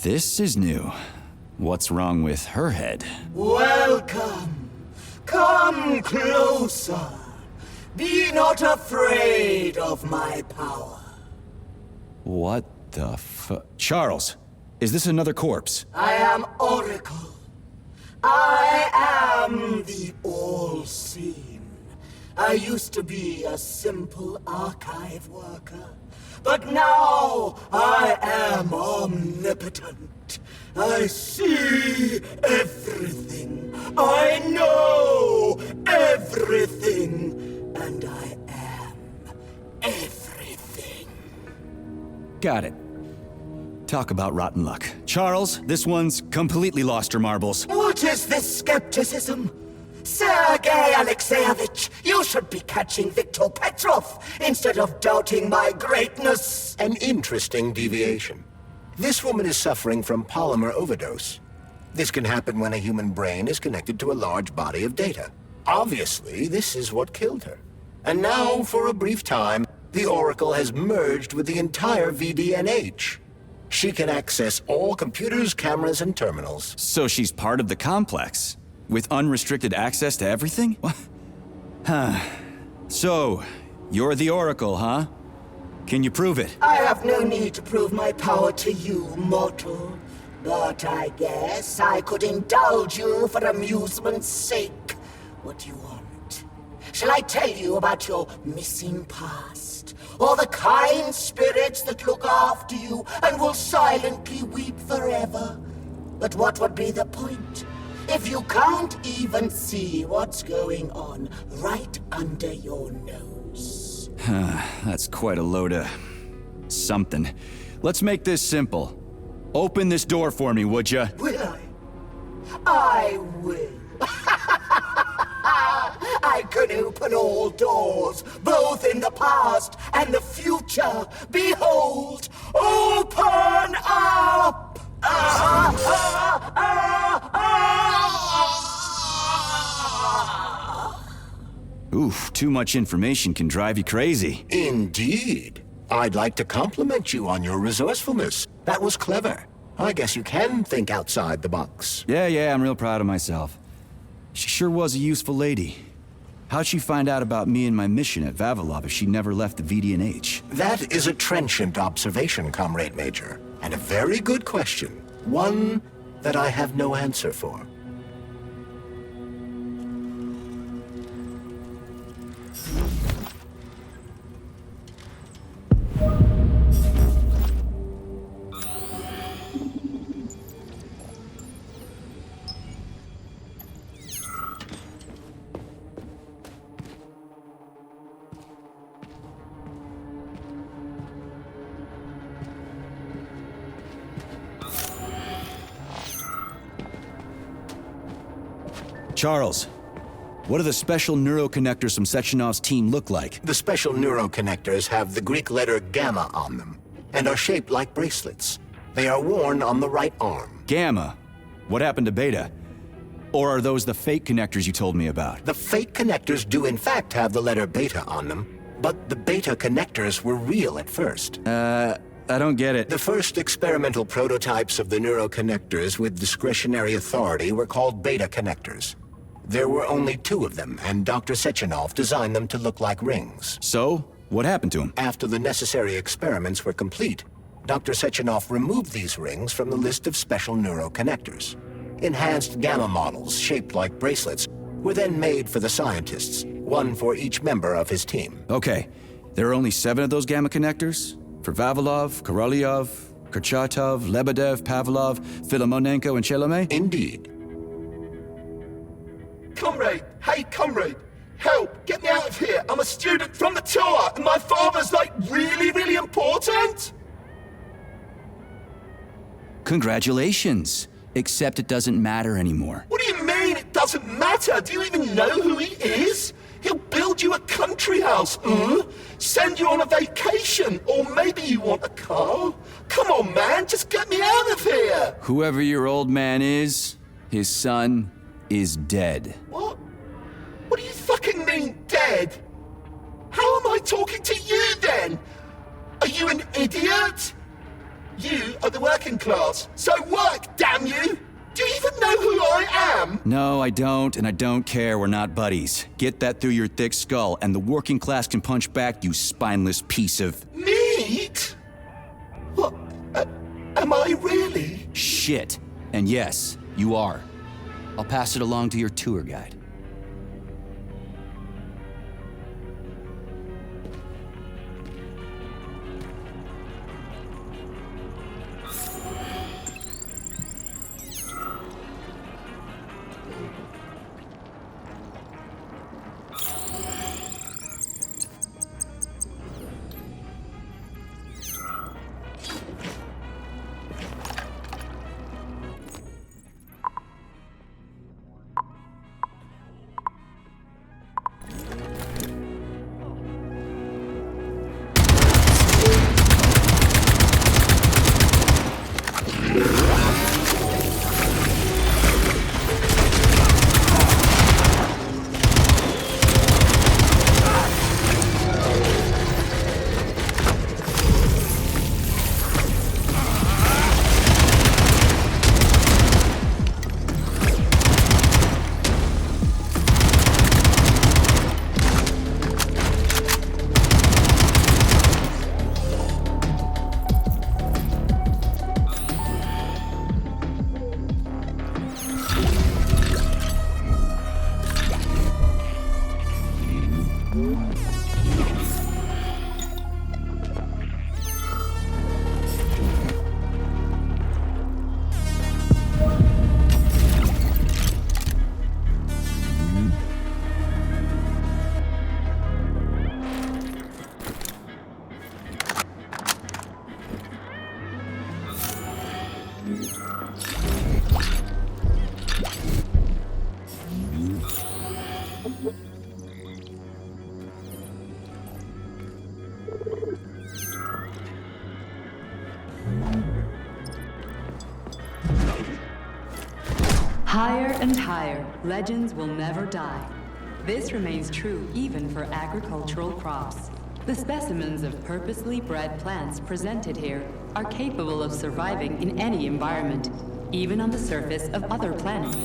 this is new. What's wrong with her head? Welcome. Come closer. Be not afraid of my power. What the Charles, is this another corpse? I am Oracle. I am the All-Seeing. I used to be a simple archive worker, but now I am omnipotent. I see everything. I know everything. And I am everything. Got it. Talk about rotten luck. Charles, this one's completely lost her marbles. What is this skepticism? Sergei Alexeyevich, you should be catching Viktor Petrov instead of doubting my greatness. An interesting deviation. This woman is suffering from polymer overdose. This can happen when a human brain is connected to a large body of data. Obviously, this is what killed her. And now, for a brief time, the Oracle has merged with the entire VDNH. She can access all computers, cameras, and terminals. So she's part of the complex? With unrestricted access to everything? What? Huh. So, you're the Oracle, huh? Can you prove it? I have no need to prove my power to you, mortal. But I guess I could indulge you for amusement's sake. What do you want? Shall I tell you about your missing past? Or the kind spirits that look after you and will silently weep forever? But what would be the point if you can't even see what's going on right under your nose? That's quite a load of something. Let's make this simple. Open this door for me, would ya? Will I? I will. I can open all doors, both in the past and the future. Behold, open up! Oof, too much information can drive you crazy. Indeed. I'd like to compliment you on your resourcefulness. That was clever. I guess you can think outside the box. Yeah, I'm real proud of myself. She sure was a useful lady. How'd she find out about me and my mission at Vavilov if she never left the VDNH? That is a trenchant observation, Comrade Major. And a very good question. One that I have no answer for. Charles, what do the special neuroconnectors from Sechenov's team look like? The special neuroconnectors have the Greek letter Gamma on them, and are shaped like bracelets. They are worn on the right arm. Gamma? What happened to Beta? Or are those the fake connectors you told me about? The fake connectors do in fact have the letter Beta on them, but the Beta connectors were real at first. I don't get it. The first experimental prototypes of the neuroconnectors with discretionary authority were called Beta connectors. There were only 2 of them, and Dr. Sechenov designed them to look like rings. So, what happened to them? After the necessary experiments were complete, Dr. Sechenov removed these rings from the list of special neuroconnectors. Enhanced gamma models, shaped like bracelets, were then made for the scientists, one for each member of his team. Okay, there are only 7 of those gamma connectors? For Vavilov, Korolyov, Kurchatov, Lebedev, Pavlov, Filomonenko, and Chelomey? Indeed. Comrade! Hey, comrade! Help! Get me out of here! I'm a student from the tour, and my father's, like, really important! Congratulations! Except it doesn't matter anymore. What do you mean it doesn't matter? Do you even know who he is? He'll build you a country house, send you on a vacation, or maybe you want a car. Come on, man, just get me out of here! Whoever your old man is, his son is dead. What? What do you fucking mean, dead? How am I talking to you, then? Are you an idiot? You are the working class, so work, damn you! Do you even know who I am? No, I don't, and I don't care. We're not buddies. Get that through your thick skull, and the working class can punch back, you spineless piece of... Meat? What? Am I really? Shit. And yes, you are. I'll pass it along to your tour guide. Higher and higher, legends will never die. This remains true even for agricultural crops. The specimens of purposely bred plants presented here are capable of surviving in any environment, even on the surface of other planets.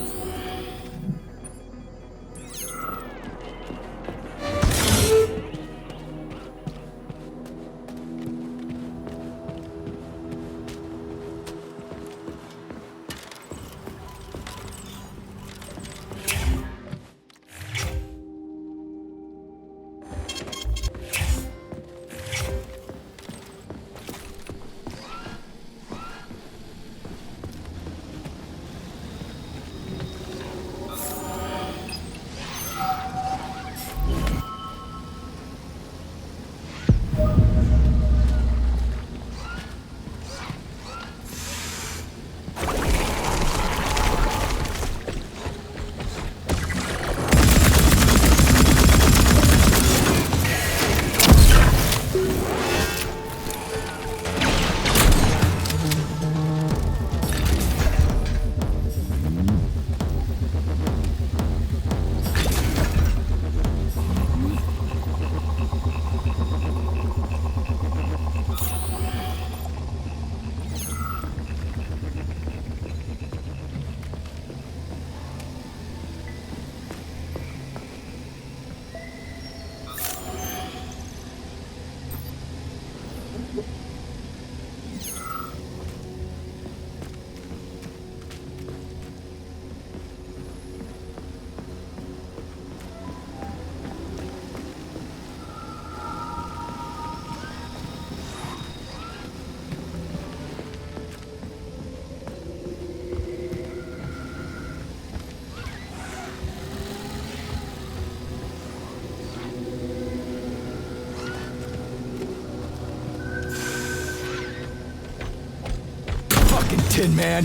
Tin Man.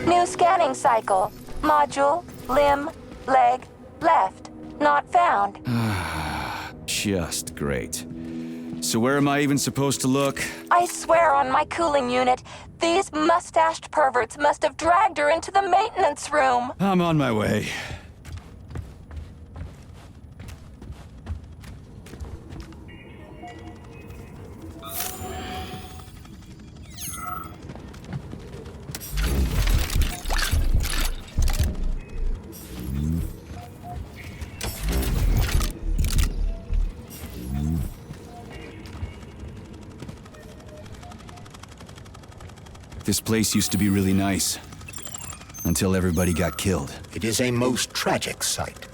New scanning cycle. Module, limb, leg, left. Not found. Just great. So where am I even supposed to look? I swear on my cooling unit, these mustached perverts must have dragged her into the maintenance room. I'm on my way. This place used to be really nice. Until everybody got killed. It is a most tragic sight.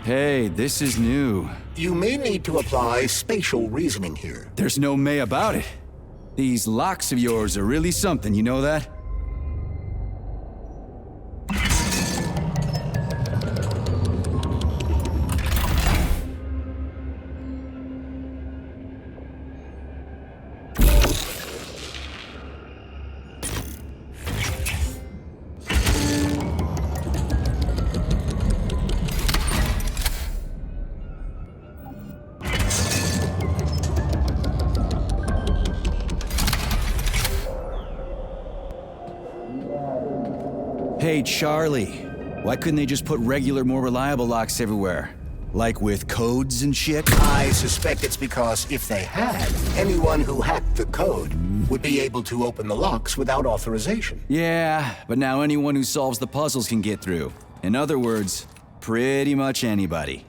Hey, this is new. You may need to apply spatial reasoning here. There's no may about it. These locks of yours are really something, you know that? Hey, Charlie. Why couldn't they just put regular, more reliable locks everywhere? Like with codes and shit? I suspect it's because if they had, anyone who hacked the code would be able to open the locks without authorization. Yeah, but now anyone who solves the puzzles can get through. In other words, pretty much anybody.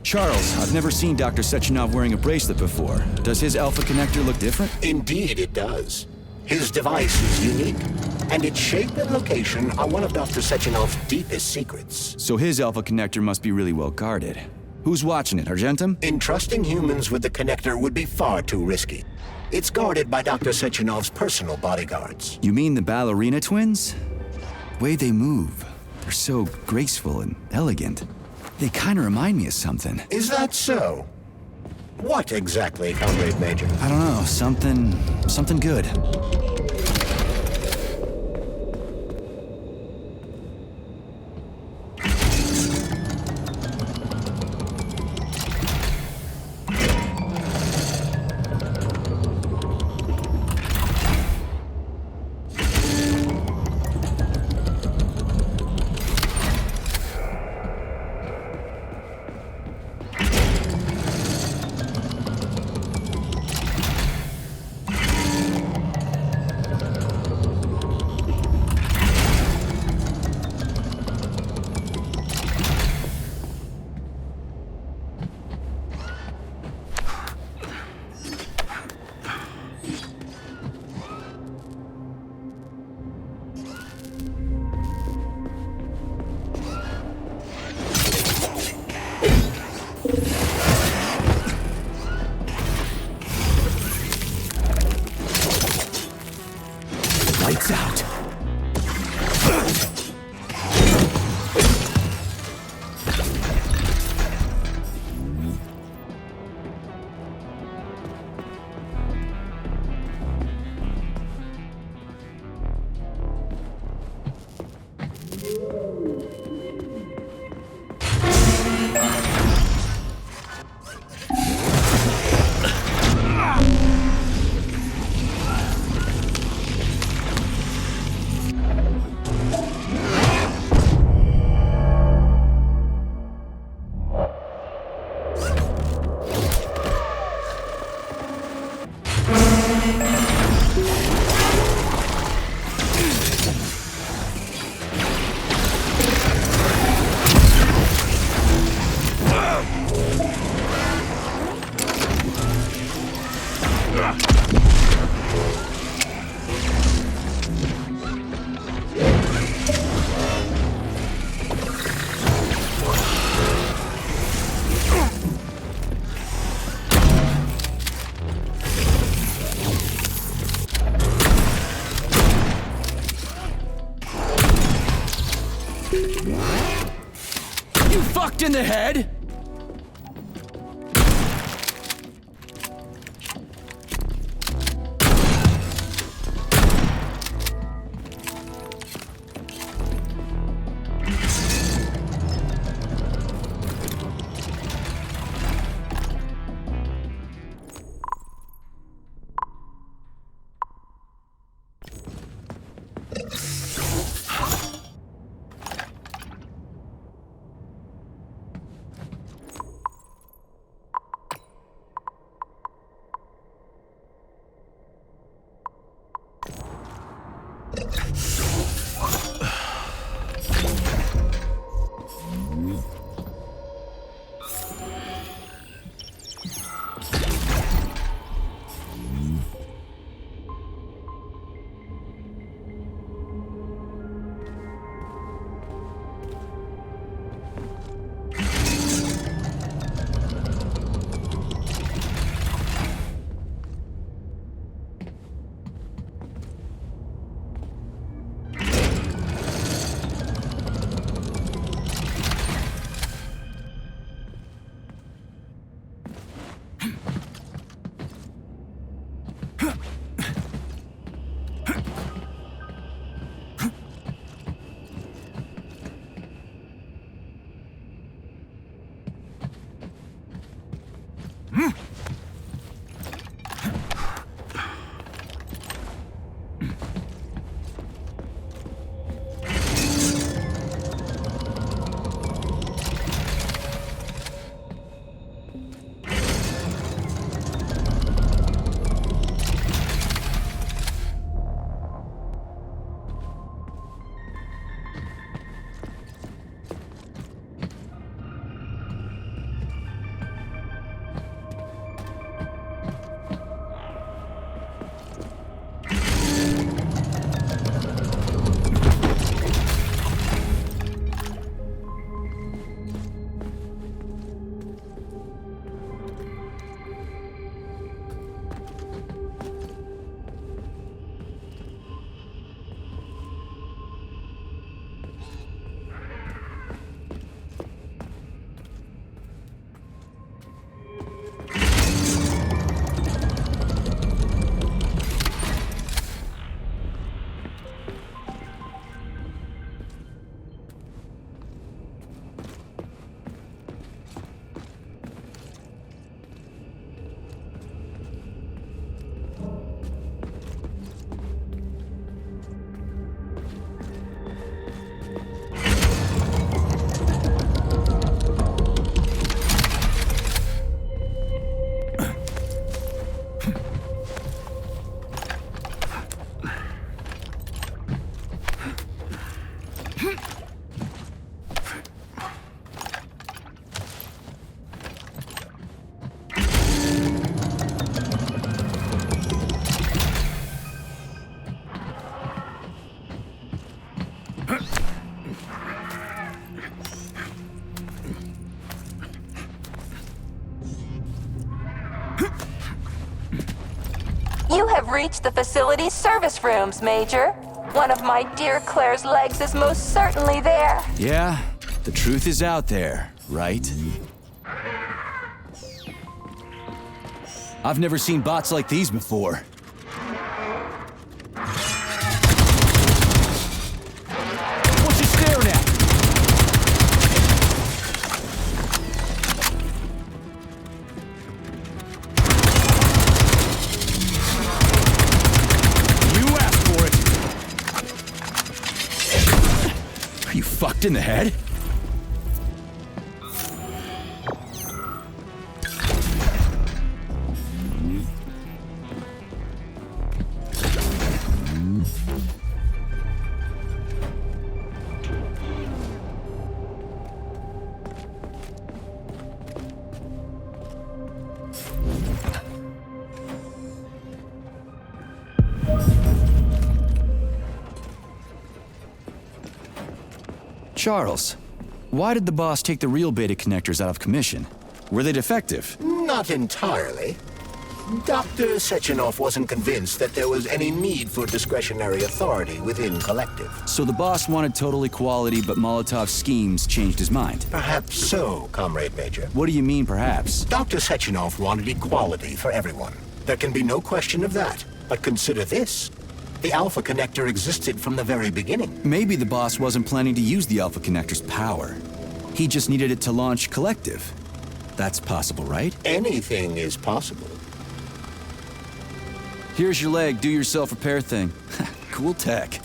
Charles, I've never seen Dr. Sechenov wearing a bracelet before. Does his Alpha connector look different? Indeed it does. His device is unique, and its shape and location are one of Dr. Sechenov's deepest secrets. So his Alpha connector must be really well guarded. Who's watching it, Argentum? Entrusting humans with the connector would be far too risky. It's guarded by Dr. Sechenov's personal bodyguards. You mean the ballerina twins? The way they move, they're so graceful and elegant. They kind of remind me of something. Is that so? What exactly, Comrade Major? I don't know, something good. Lights out. You fucked in the head? You have reached the facility's service rooms, Major. One of my dear Claire's legs is most certainly there. Yeah, the truth is out there, right? I've never seen bots like these before. What you staring at? You fucked in the head? Charles, why did the boss take the real beta connectors out of commission? Were they defective? Not entirely. Dr. Sechenov wasn't convinced that there was any need for discretionary authority within Collective. So the boss wanted total equality, but Molotov's schemes changed his mind. Perhaps so, Comrade Major. What do you mean, perhaps? Dr. Sechenov wanted equality for everyone. There can be no question of that. But consider this. The Alpha Connector existed from the very beginning. Maybe the boss wasn't planning to use the Alpha Connector's power. He just needed it to launch Collective. That's possible, right? Anything is possible. Here's your leg, do yourself repair thing. Cool tech.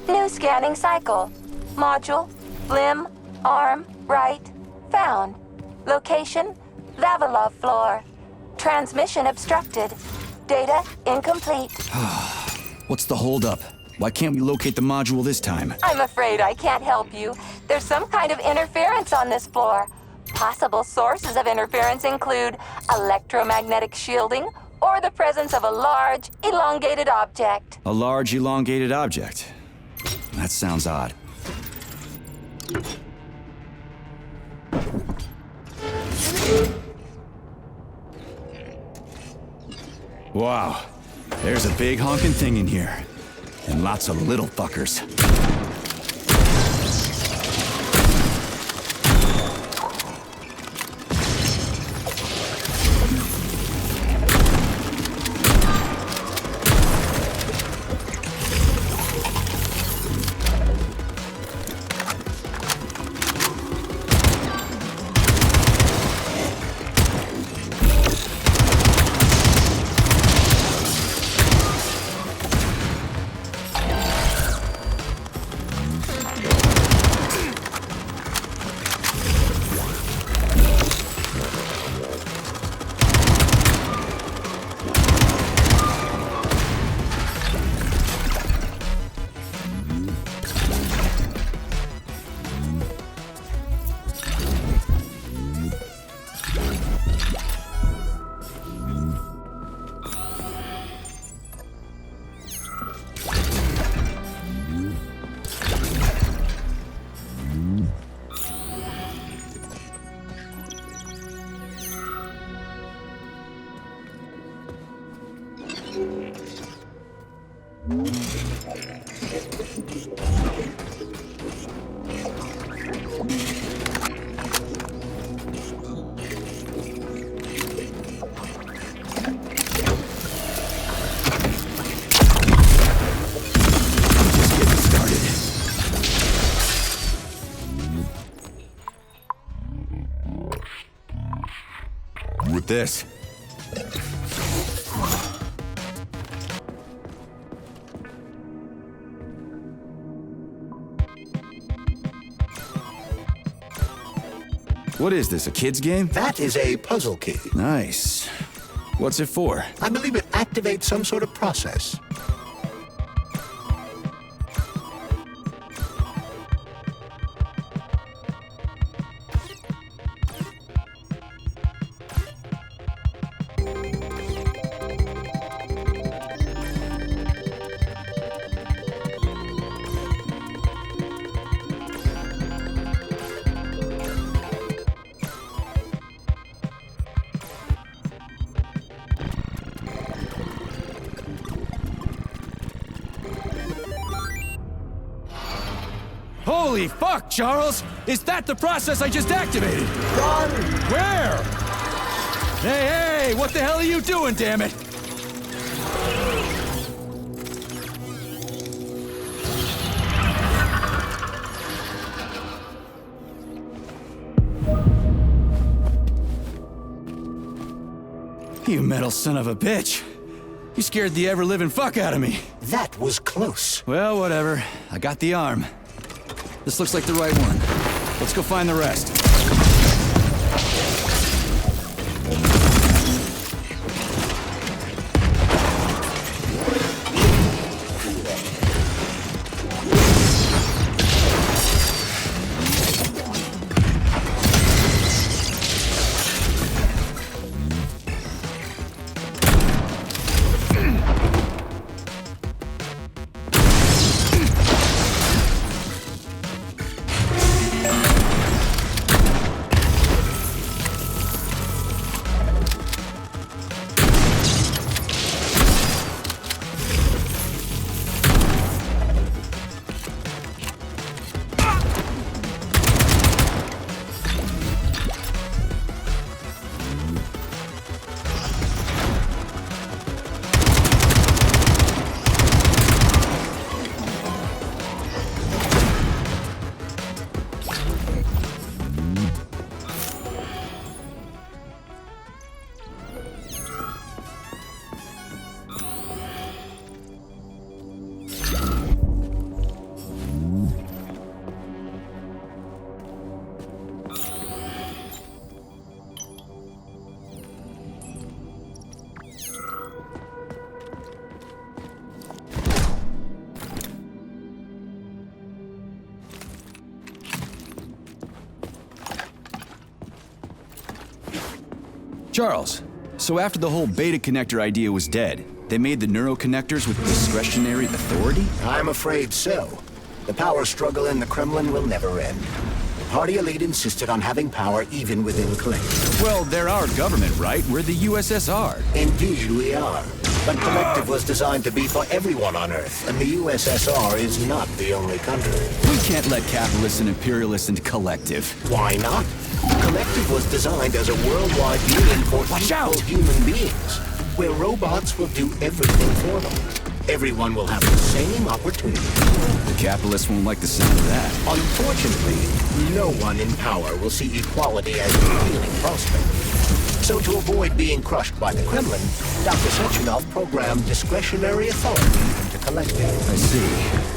New scanning cycle. Module, limb, arm, right, found. Location, Vavilov floor. Transmission obstructed. Data incomplete. What's the holdup? Why can't we locate the module this time? I'm afraid I can't help you. There's some kind of interference on this floor. Possible sources of interference include electromagnetic shielding or the presence of a large, elongated object. A large, elongated object. That sounds odd. Wow. There's a big honking thing in here. And lots of little fuckers. with this. What is this, a kid's game? That is a puzzle key. Nice. What's it for? I believe it activates some sort of process. Holy fuck, Charles! Is that the process I just activated? Run! Where? Hey, what the hell are you doing, damn it? You metal son of a bitch. You scared the ever-living fuck out of me. That was close. Well, whatever. I got the arm. This looks like the right one. Let's go find the rest. Charles, so after the whole beta connector idea was dead, they made the neuroconnectors with discretionary authority? I'm afraid so. The power struggle in the Kremlin will never end. The party elite insisted on having power even within Collective. Well, they're our government, right? We're the USSR. Indeed we are. But Collective was designed to be for everyone on Earth, and the USSR is not the only country. We can't let capitalists and imperialists into Collective. Why not? Collective was designed as a worldwide union for equal human beings, where robots will do everything for them. Everyone will have the same opportunity. The capitalists won't like the sound of that. Unfortunately, no one in power will see equality as an appealing prospect. So to avoid being crushed by the Kremlin, Dr. Sechenov programmed discretionary authority into Collective. I see.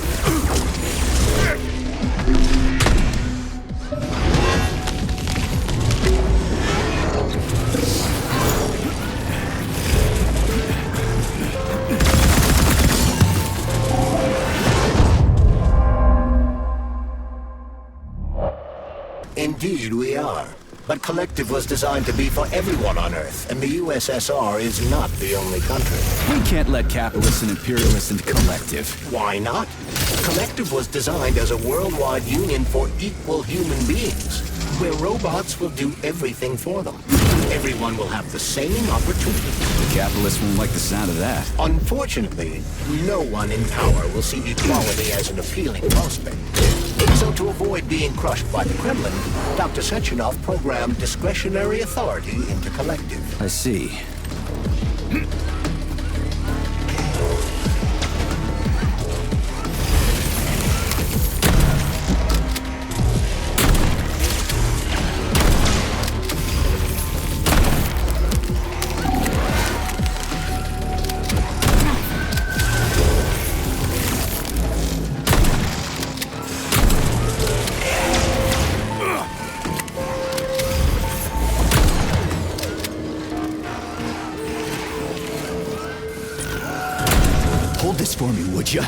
Indeed we are. But Collective was designed to be for everyone on Earth, and the USSR is not the only country. We can't let capitalists and imperialists into Collective. Why not? Collective was designed as a worldwide union for equal human beings, where robots will do everything for them. Everyone will have the same opportunity. The capitalists won't like the sound of that. Unfortunately, no one in power will see equality as an appealing prospect. So to avoid being crushed by the Kremlin, Dr. Sechenov programmed discretionary authority into Collective. I see. Hold this for me, would ya?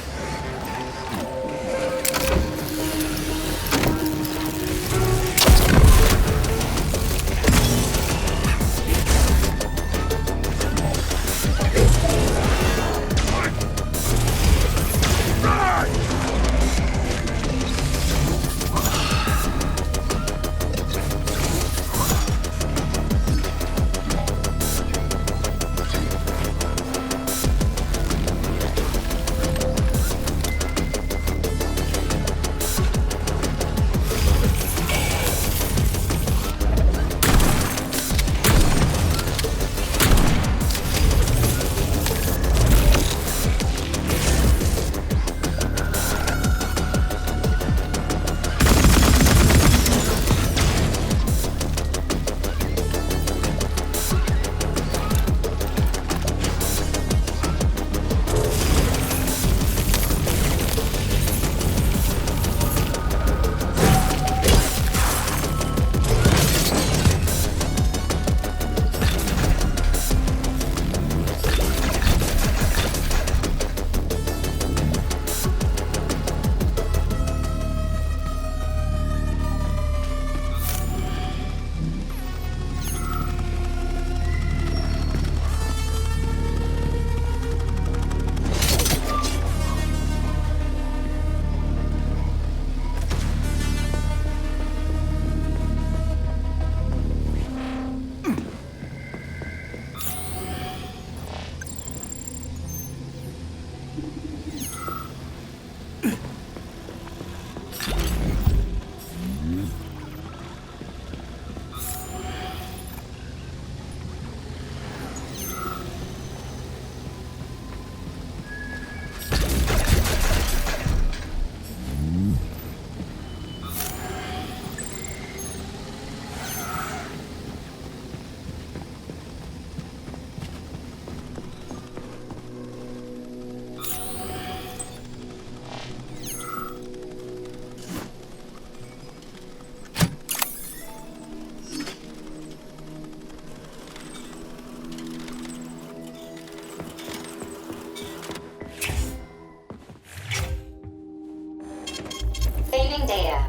Saving data.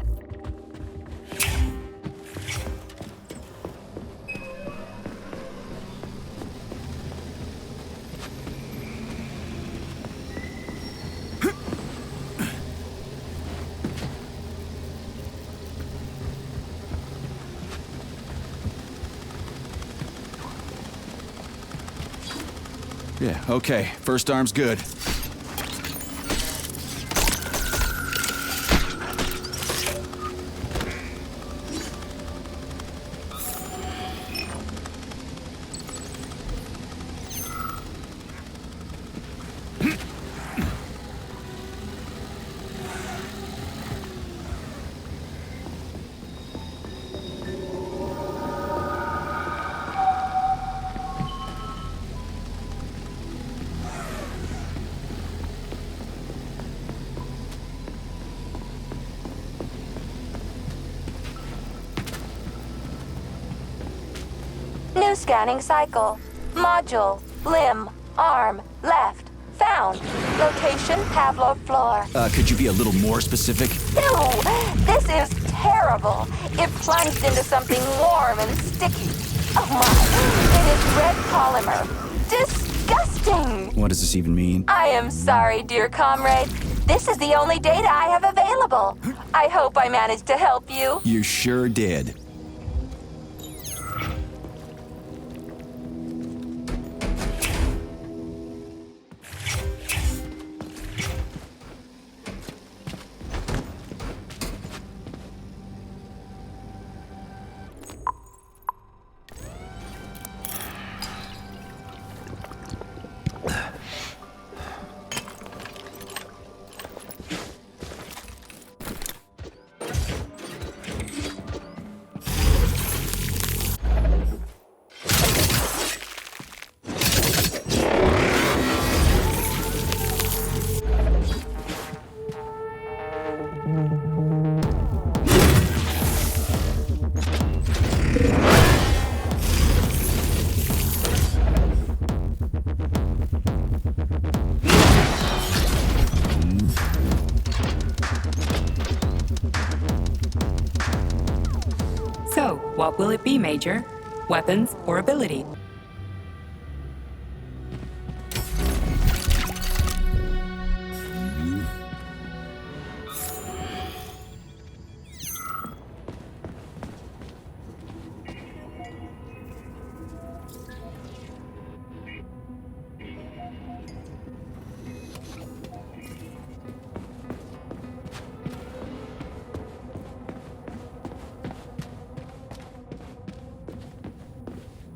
Yeah, okay. First arm's good. New scanning cycle. Module, limb, arm, left. Found. Location, Pavlov floor. Could you be a little more specific? Ew! This is terrible. It plunged into something warm and sticky. Oh my! It is red polymer. Disgusting! What does this even mean? I am sorry, dear comrade. This is the only data I have available. I hope I managed to help you. You sure did. What will it be, Major? Weapons or ability?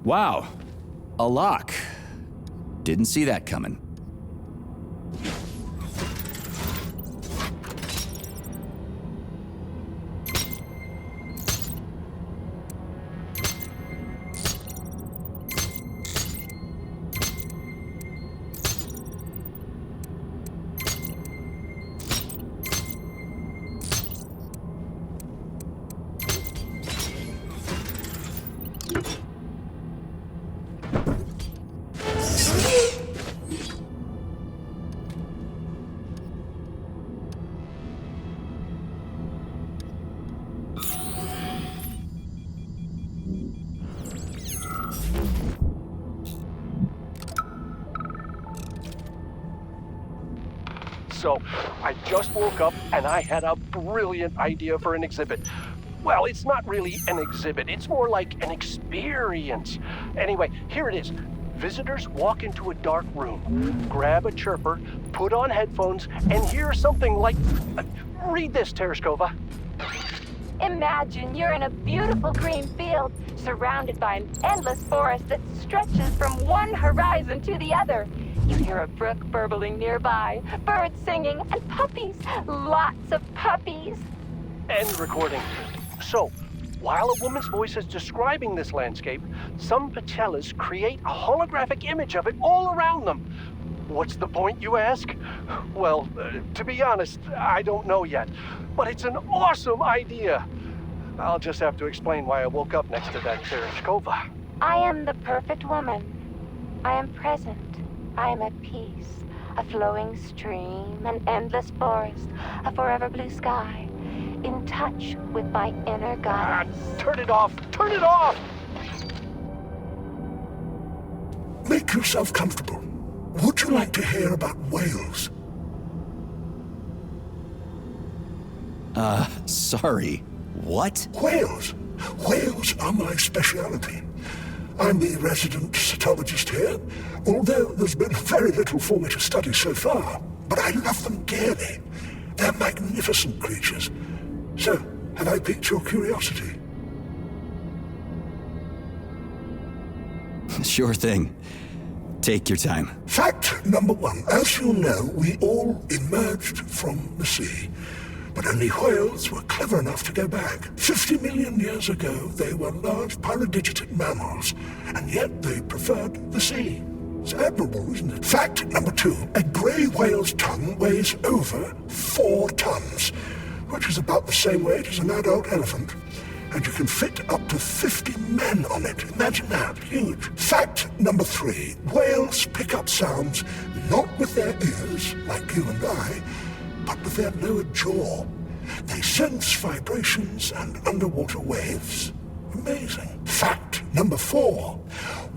Wow, a lock. Didn't see that coming. So, I just woke up and I had a brilliant idea for an exhibit. Well, it's not really an exhibit, it's more like an experience. Anyway, here it is. Visitors walk into a dark room, grab a chirper, put on headphones, and hear something like... read this, Tereshkova. Imagine you're in a beautiful green field, surrounded by an endless forest that stretches from one horizon to the other. You hear a brook burbling nearby, birds singing, and puppies. Lots of puppies. End recording. So, while a woman's voice is describing this landscape, some Patellas create a holographic image of it all around them. What's the point, you ask? Well, to be honest, I don't know yet. But it's an awesome idea. I'll just have to explain why I woke up next to that Tereshkova. I am the perfect woman. I am present. I am at peace. A flowing stream, an endless forest, a forever blue sky. In touch with my inner goddess. Turn it off! Turn it off! Make yourself comfortable. Would you like to hear about whales? Sorry. What? Whales. Whales are my speciality. I'm the resident cetologist here, although there's been very little for me to study so far. But I love them dearly. They're magnificent creatures. So, have I piqued your curiosity? Sure thing. Take your time. Fact number one. As you know, we all emerged from the sea. But only whales were clever enough to go back. 50 million years ago, they were large pyrodigitic mammals, and yet they preferred the sea. It's admirable, isn't it? Fact number two. A grey whale's tongue weighs over 4 tons, which is about the same weight as an adult elephant. And you can fit up to 50 men on it. Imagine that. Huge. Fact number 3. Whales pick up sounds not with their ears, like you and I, but with their lower jaw. They sense vibrations and underwater waves. Amazing. Fact number 4.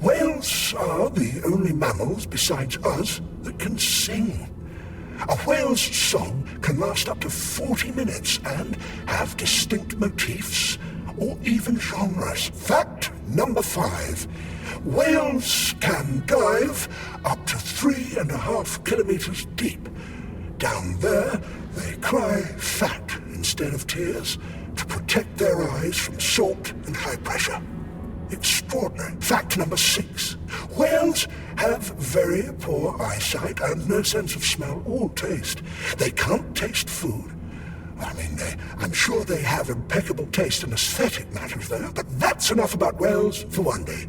Whales are the only mammals besides us that can sing. A whale's song can last up to 40 minutes and have distinct motifs or even genres. Fact number 5. Whales can dive up to 3.5 kilometers deep. Down there, they cry fat instead of tears to protect their eyes from salt and high pressure. Extraordinary. Fact number 6. Whales have very poor eyesight and no sense of smell or taste. They can't taste food. I mean, I'm sure they have impeccable taste in aesthetic matters there, but that's enough about whales for one day.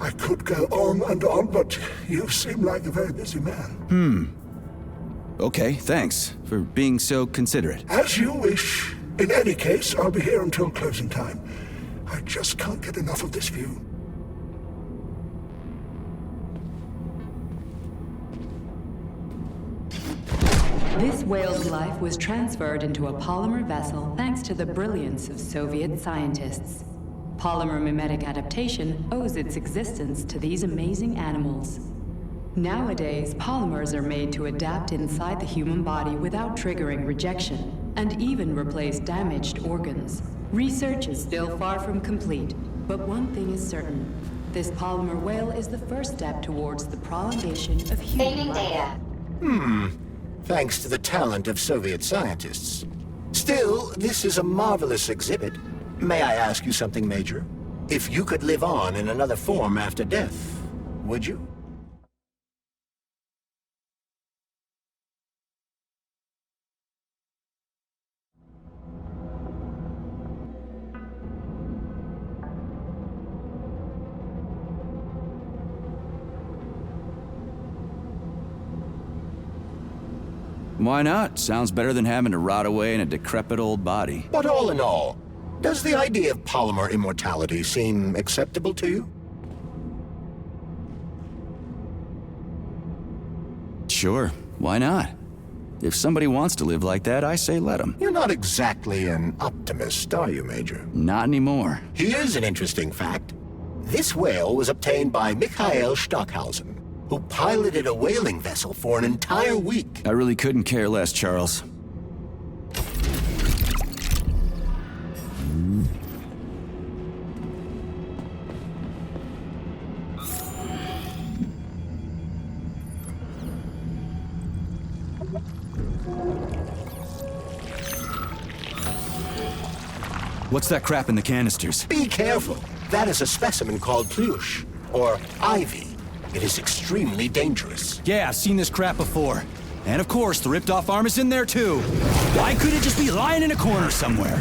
I could go on and on, but you seem like a very busy man. Okay, thanks for being so considerate. As you wish. In any case, I'll be here until closing time. I just can't get enough of this view. This whale's life was transferred into a polymer vessel thanks to the brilliance of Soviet scientists. Polymer mimetic adaptation owes its existence to these amazing animals. Nowadays, polymers are made to adapt inside the human body without triggering rejection, and even replace damaged organs. Research is still far from complete, but one thing is certain. This polymer whale is the first step towards the prolongation of human Aiming life. data. Thanks to the talent of Soviet scientists. Still, this is a marvelous exhibit. May I ask you something, Major? If you could live on in another form after death, would you? Why not? Sounds better than having to rot away in a decrepit old body. But all in all, does the idea of polymer immortality seem acceptable to you? Sure, why not? If somebody wants to live like that, I say let them. You're not exactly an optimist, are you, Major? Not anymore. Here's an interesting fact. This whale was obtained by Mikhail Stockhausen, who piloted a whaling vessel for an entire week. I really couldn't care less, Charles. What's that crap in the canisters? Be careful. That is a specimen called Plüsch, or Ivy. It is extremely dangerous. Yeah, I've seen this crap before. And of course, the ripped-off arm is in there too. Why couldn't it just be lying in a corner somewhere?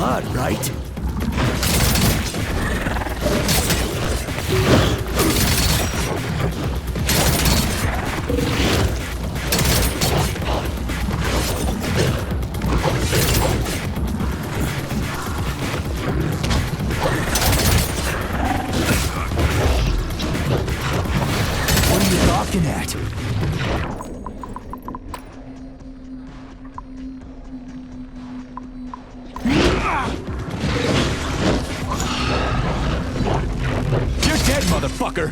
blood, right? What are you talking at? You're dead, motherfucker!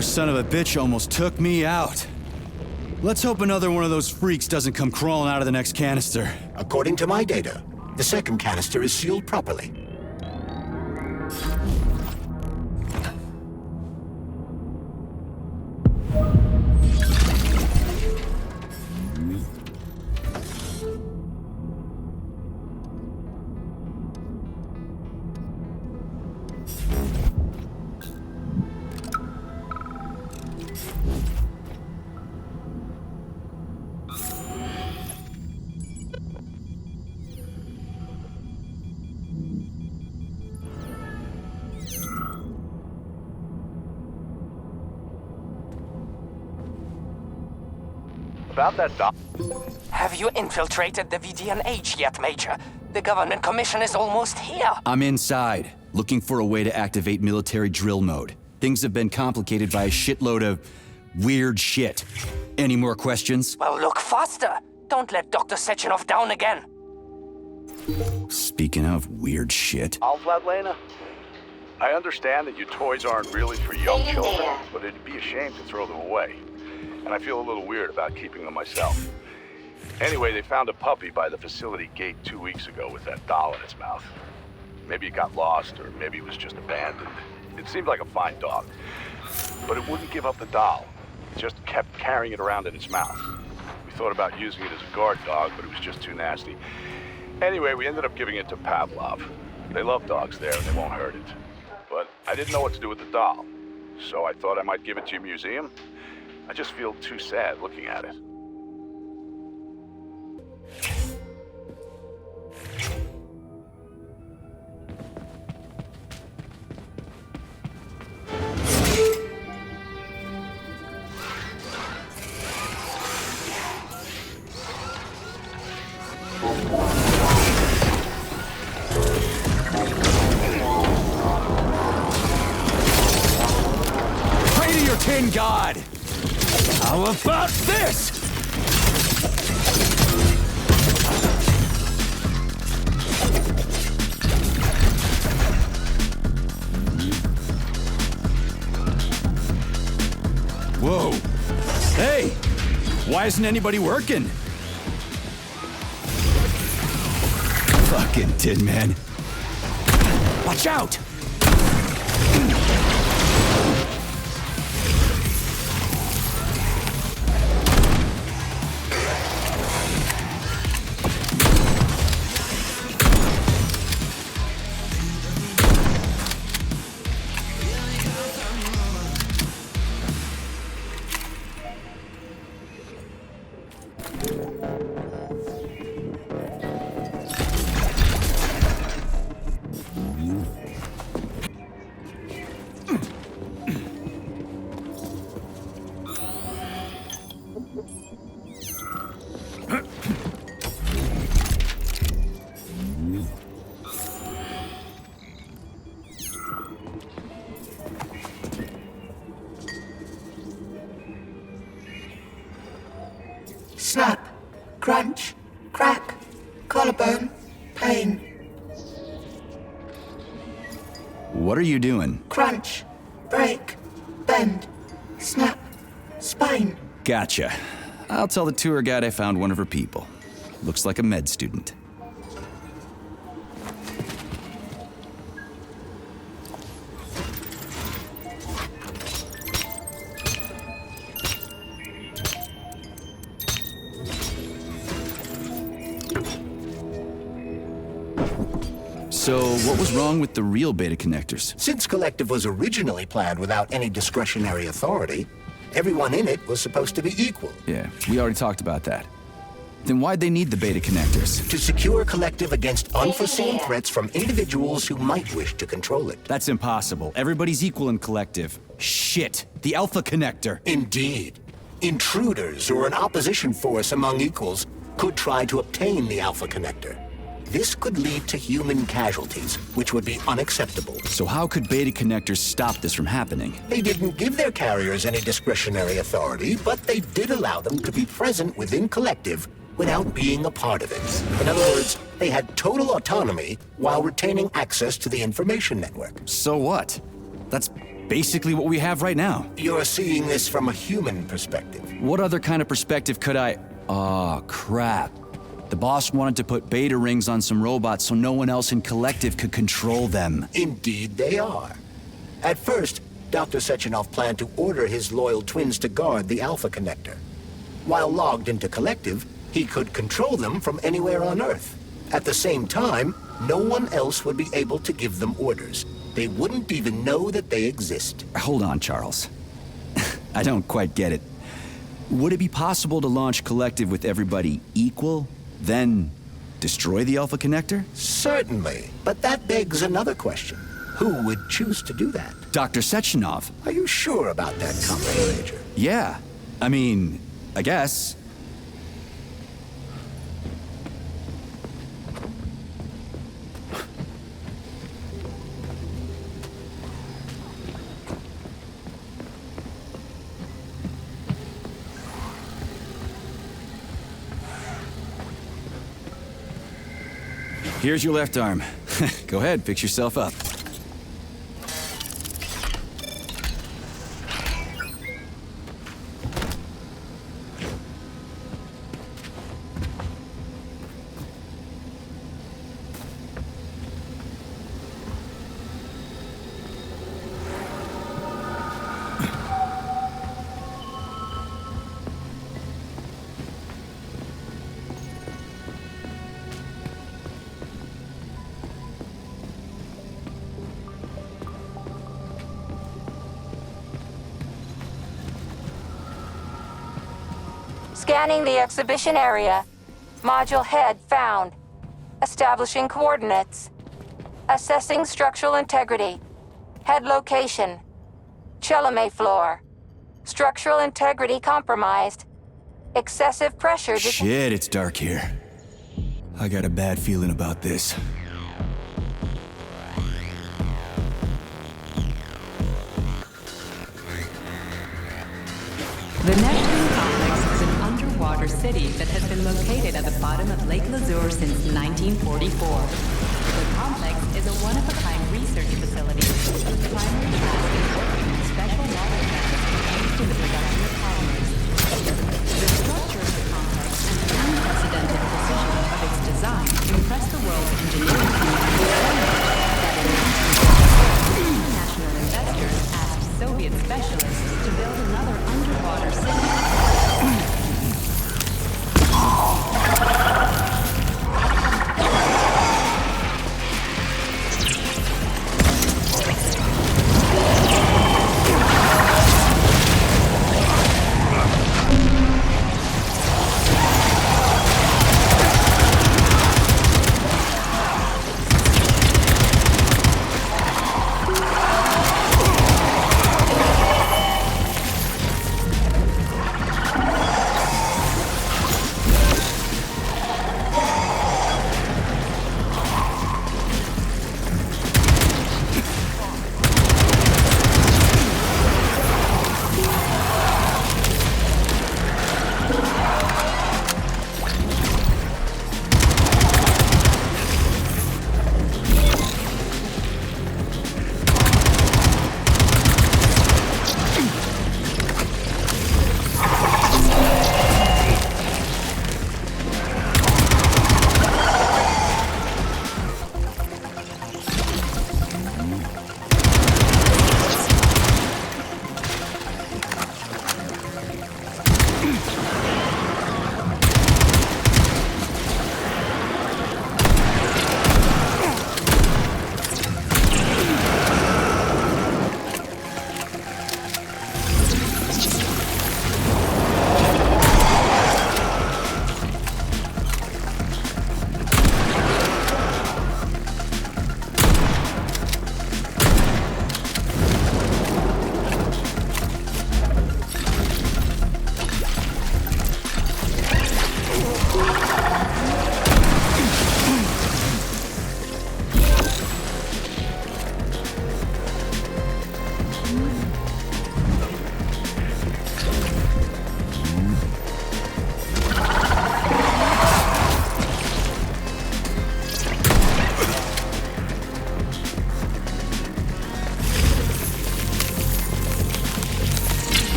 Son of a bitch almost took me out. Let's hope another one of those freaks doesn't come crawling out of the next canister. According to my data, the second canister is sealed properly. About that doc. Have you infiltrated the VDNH yet, Major? The government commission is almost here. I'm inside, looking for a way to activate military drill mode. Things have been complicated by a shitload of weird shit. Any more questions? Well, look faster. Don't let Dr. Sechenov down again. Speaking of weird shit. Vladlena, I understand that your toys aren't really for young Fading children, data. but it'd be a shame to throw them away. And I feel a little weird about keeping them myself. Anyway, they found a puppy by the facility gate 2 weeks ago with that doll in its mouth. Maybe it got lost, or maybe it was just abandoned. It seemed like a fine dog, but it wouldn't give up the doll. It just kept carrying it around in its mouth. We thought about using it as a guard dog, but it was just too nasty. Anyway, we ended up giving it to Pavlov. They love dogs there, and they won't hurt it. But I didn't know what to do with the doll, so I thought I might give it to your museum. I just feel too sad looking at it. Pray to your tin god! How about this? Whoa. Hey! Why isn't anybody working? Fucking Tin Man. Watch out! snap, crunch, crack, collarbone, pain. What are you doing? Crunch, break, bend, snap, spine. Gotcha. I'll tell the tour guide I found one of her people. Looks like a med student. So, what was wrong with the real beta connectors? Since Collective was originally planned without any discretionary authority, everyone in it was supposed to be equal. Yeah, we already talked about that. Then why'd they need the beta connectors? To secure Collective against unforeseen threats from individuals who might wish to control it. That's impossible. Everybody's equal in Collective. Shit! The Alpha Connector! Indeed. Intruders or an opposition force among equals could try to obtain the Alpha Connector. This could lead to human casualties, which would be unacceptable. So how could beta connectors stop this from happening? They didn't give their carriers any discretionary authority, but they did allow them to be present within Collective without being a part of it. In other words, they had total autonomy while retaining access to the information network. So what? That's basically what we have right now. You're seeing this from a human perspective. What other kind of perspective could I... Oh, crap. The boss wanted to put beta rings on some robots so no one else in Collective could control them. Indeed they are. At first, Dr. Sechenov planned to order his loyal twins to guard the Alpha Connector. While logged into Collective, he could control them from anywhere on Earth. At the same time, no one else would be able to give them orders. They wouldn't even know that they exist. Hold on, Charles. I don't quite get it. Would it be possible to launch Collective with everybody equal, then destroy the Alpha Connector? Certainly, but that begs another question. Who would choose to do that? Dr. Sechenov. Are you sure about that, Comrade Major? Yeah. I mean, I guess. Here's your left arm. Go ahead, fix yourself up. Scanning the exhibition area. Module head found. Establishing coordinates. Assessing structural integrity. Head location. Chelome floor. Structural integrity compromised. Excessive pressure. Shit, it's dark here. I got a bad feeling about this. The Neptune Complex is an underwater city that has been located at the bottom of Lake Lazur since 1944. The complex is a one-of-a-kind research facility whose primary task is working on special water plants used in the production of polymers. The structure of the complex and the unprecedented precision of its design impressed the world's engineering community so much that in 1944, international investors asked Soviet specialists to build another underwater city.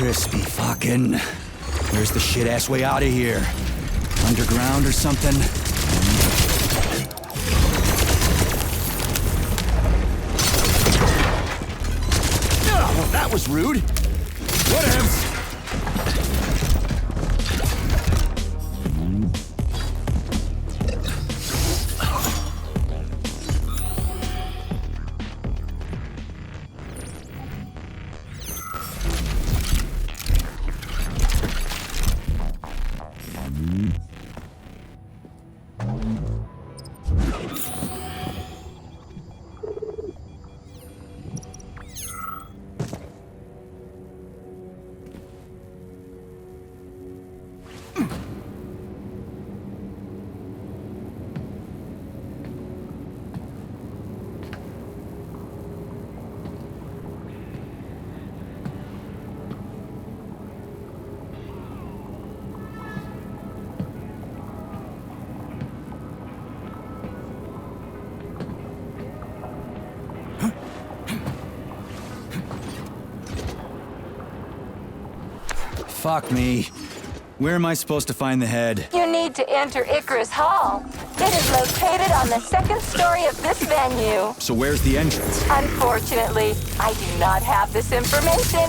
crispy fucking. Where's the shit-ass way out of here? Underground or something? Oh, well, that was rude. Whatevs. Fuck me. Where am I supposed to find the head? You need to enter Icarus Hall. It is located on the second story of this venue. So where's the entrance? Unfortunately, I do not have this information.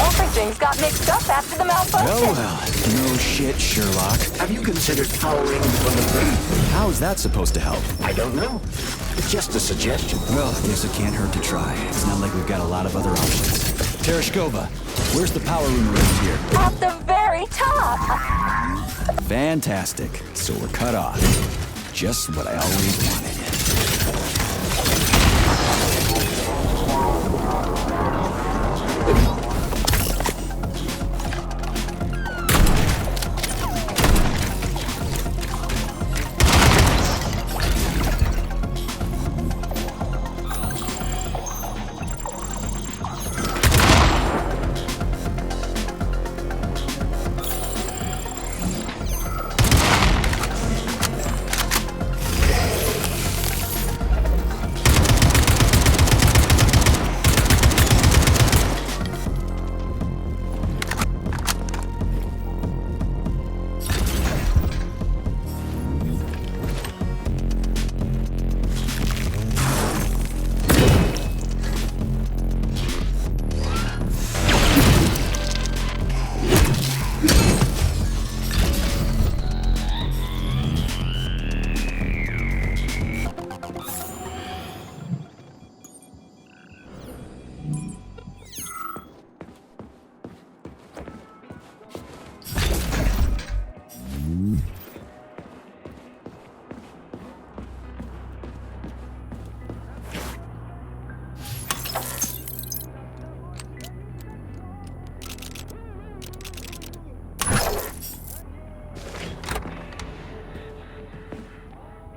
Everything's got mixed up after the malfunction. Well, no shit, Sherlock. Have you considered powering one of them? How is that supposed to help? I don't know. It's just a suggestion. Well, I guess it can't hurt to try. It's not like we've got a lot of other options. Tereshkova, where's the power room around here? At the very top. Fantastic. So we're cut off. Just what I always wanted.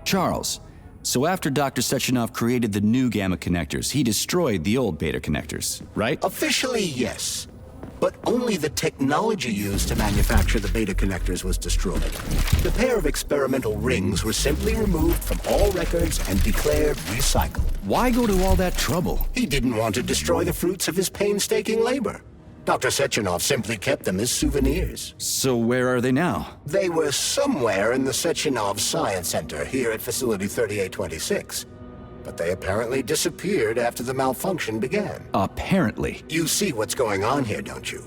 Charles, so after Dr. Sechenov created the new gamma connectors, he destroyed the old beta connectors, right? Officially, yes. But only the technology used to manufacture the beta connectors was destroyed. The pair of experimental rings were simply removed from all records and declared recycled. Why go to all that trouble? He didn't want to destroy the fruits of his painstaking labor. Dr. Sechenov simply kept them as souvenirs. So where are they now? They were somewhere in the Sechenov Science Center here at Facility 3826. But they apparently disappeared after the malfunction began. Apparently. You see what's going on here, don't you?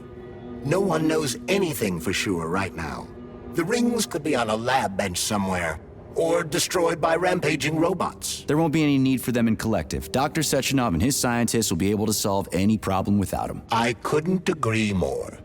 No one knows anything for sure right now. The rings could be on a lab bench somewhere, or destroyed by rampaging robots. There won't be any need for them in collective. Dr. Sechenov and his scientists will be able to solve any problem without them. I couldn't agree more.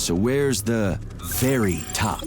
So where's the very top?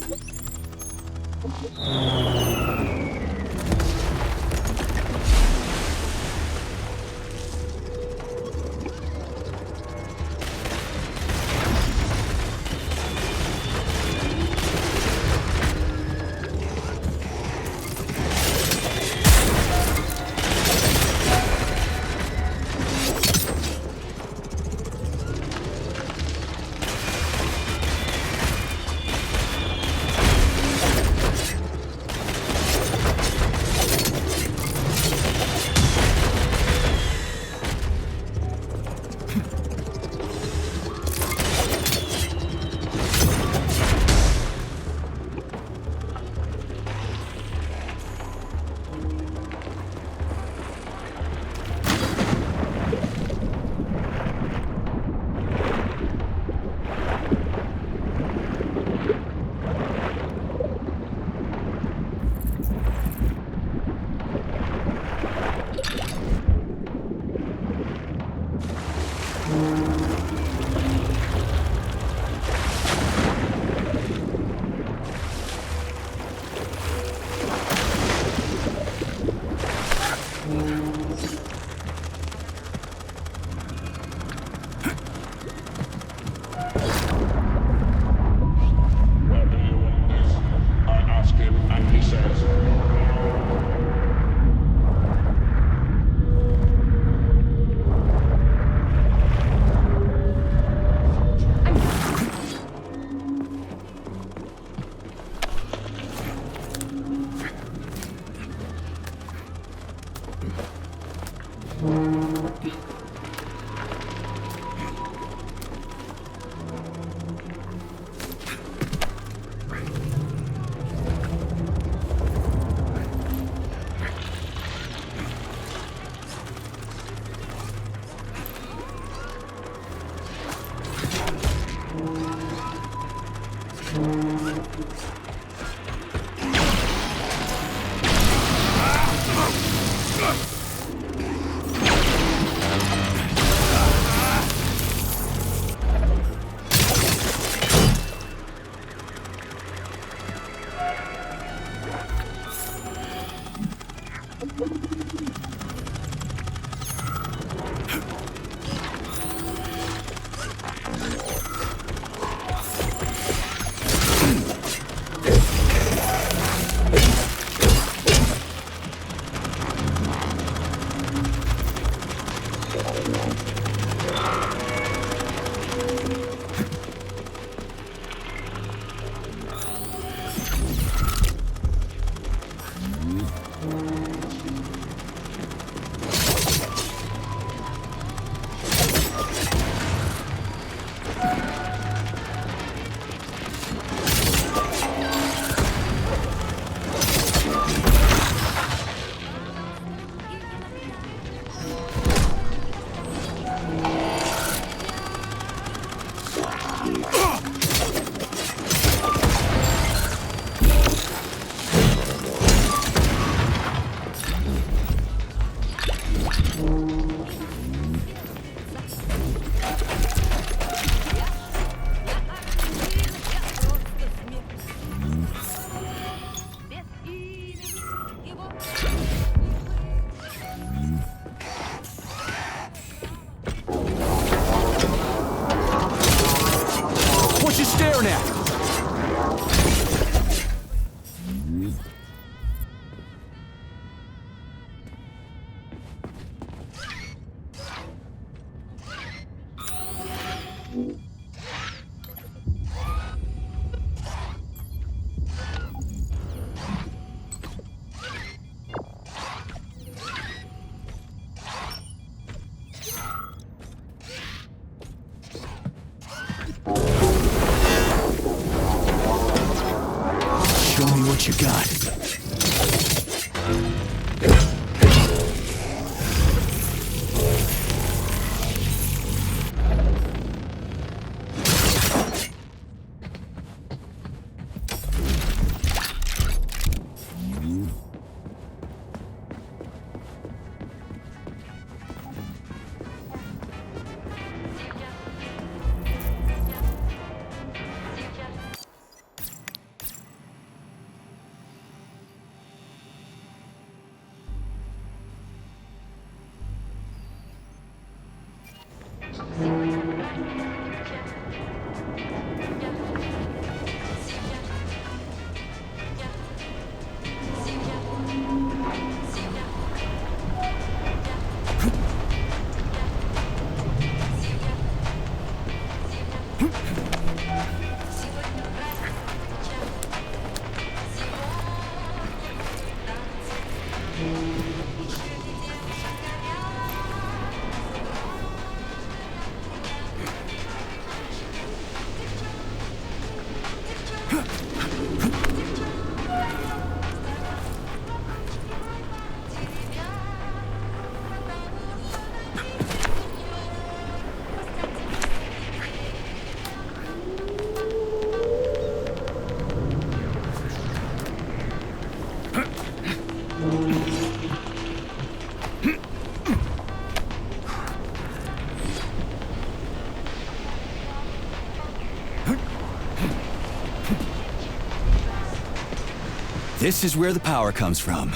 What you got? This is where the power comes from.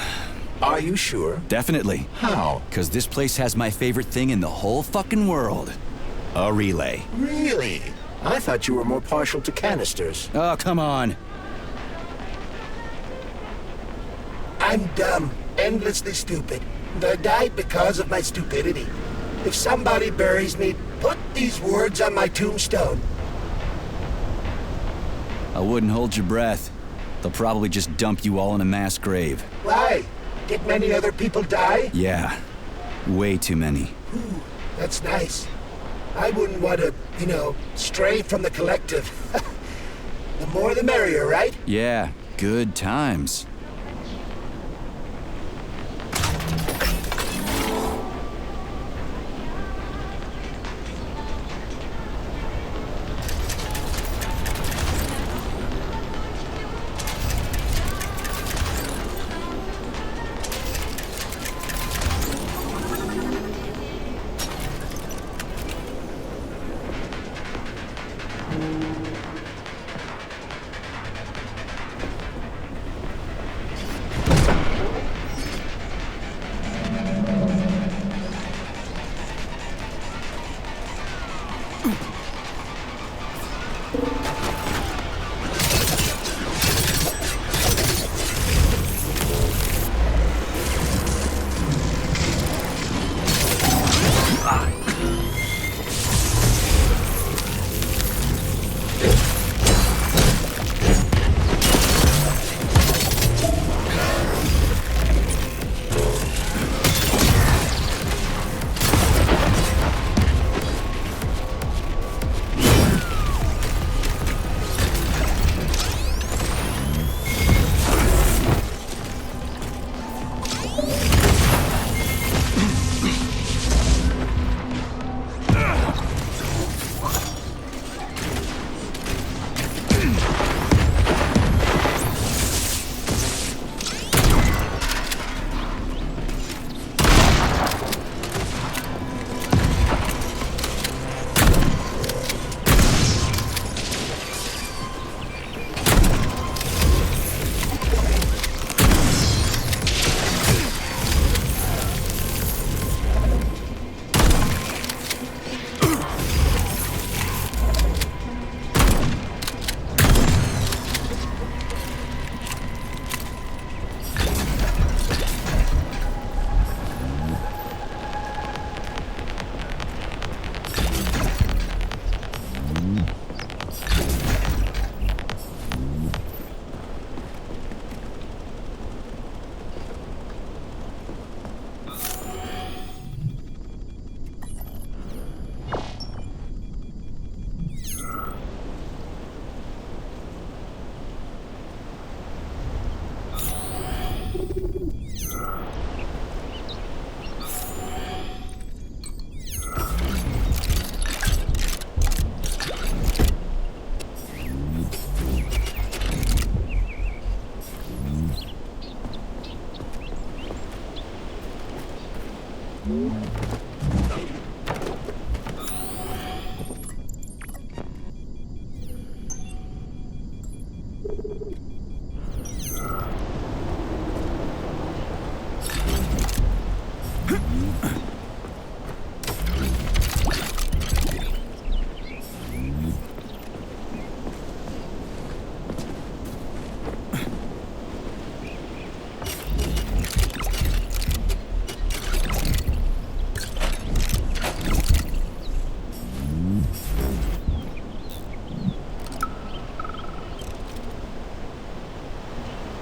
Are you sure? Definitely. How? Because this place has my favorite thing in the whole fucking world. A relay. Really? I thought you were more partial to canisters. Oh, come on. I'm dumb, endlessly stupid, and I died because of my stupidity. If somebody buries me, put these words on my tombstone. I wouldn't hold your breath. They'll probably just dump you all in a mass grave. Why? Did many other people die? Yeah. Way too many. Ooh, that's nice. I wouldn't want to, stray from the collective. The more the merrier, right? Yeah, good times.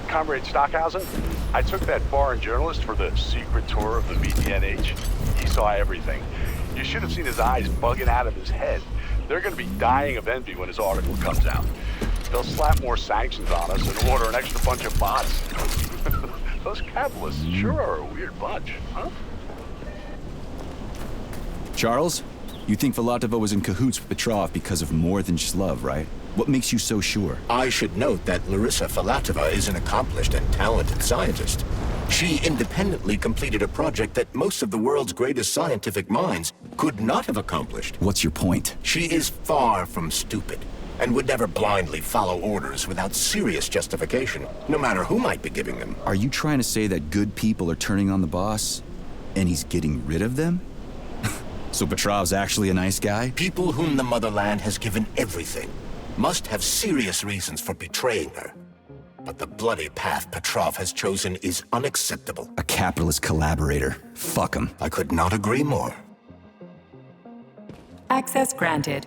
Comrade Stockhausen, I took that foreign journalist for the secret tour of the VDNH. He saw everything. You should have seen his eyes bugging out of his head. They're going to be dying of envy when his article comes out. They'll slap more sanctions on us and order an extra bunch of bots. Those capitalists sure are a weird bunch, huh? Charles, you think Filatova was in cahoots with Petrov because of more than just love, right? What makes you so sure? I should note that Larissa Filatova is an accomplished and talented scientist. She independently completed a project that most of the world's greatest scientific minds could not have accomplished. What's your point? She is far from stupid. and would never blindly follow orders without serious justification, no matter who might be giving them. Are you trying to say that good people are turning on the boss, and he's getting rid of them? So Petrov's actually a nice guy? People whom the Motherland has given everything must have serious reasons for betraying her. But the bloody path Petrov has chosen is unacceptable. A capitalist collaborator. Fuck him. I could not agree more. Access granted.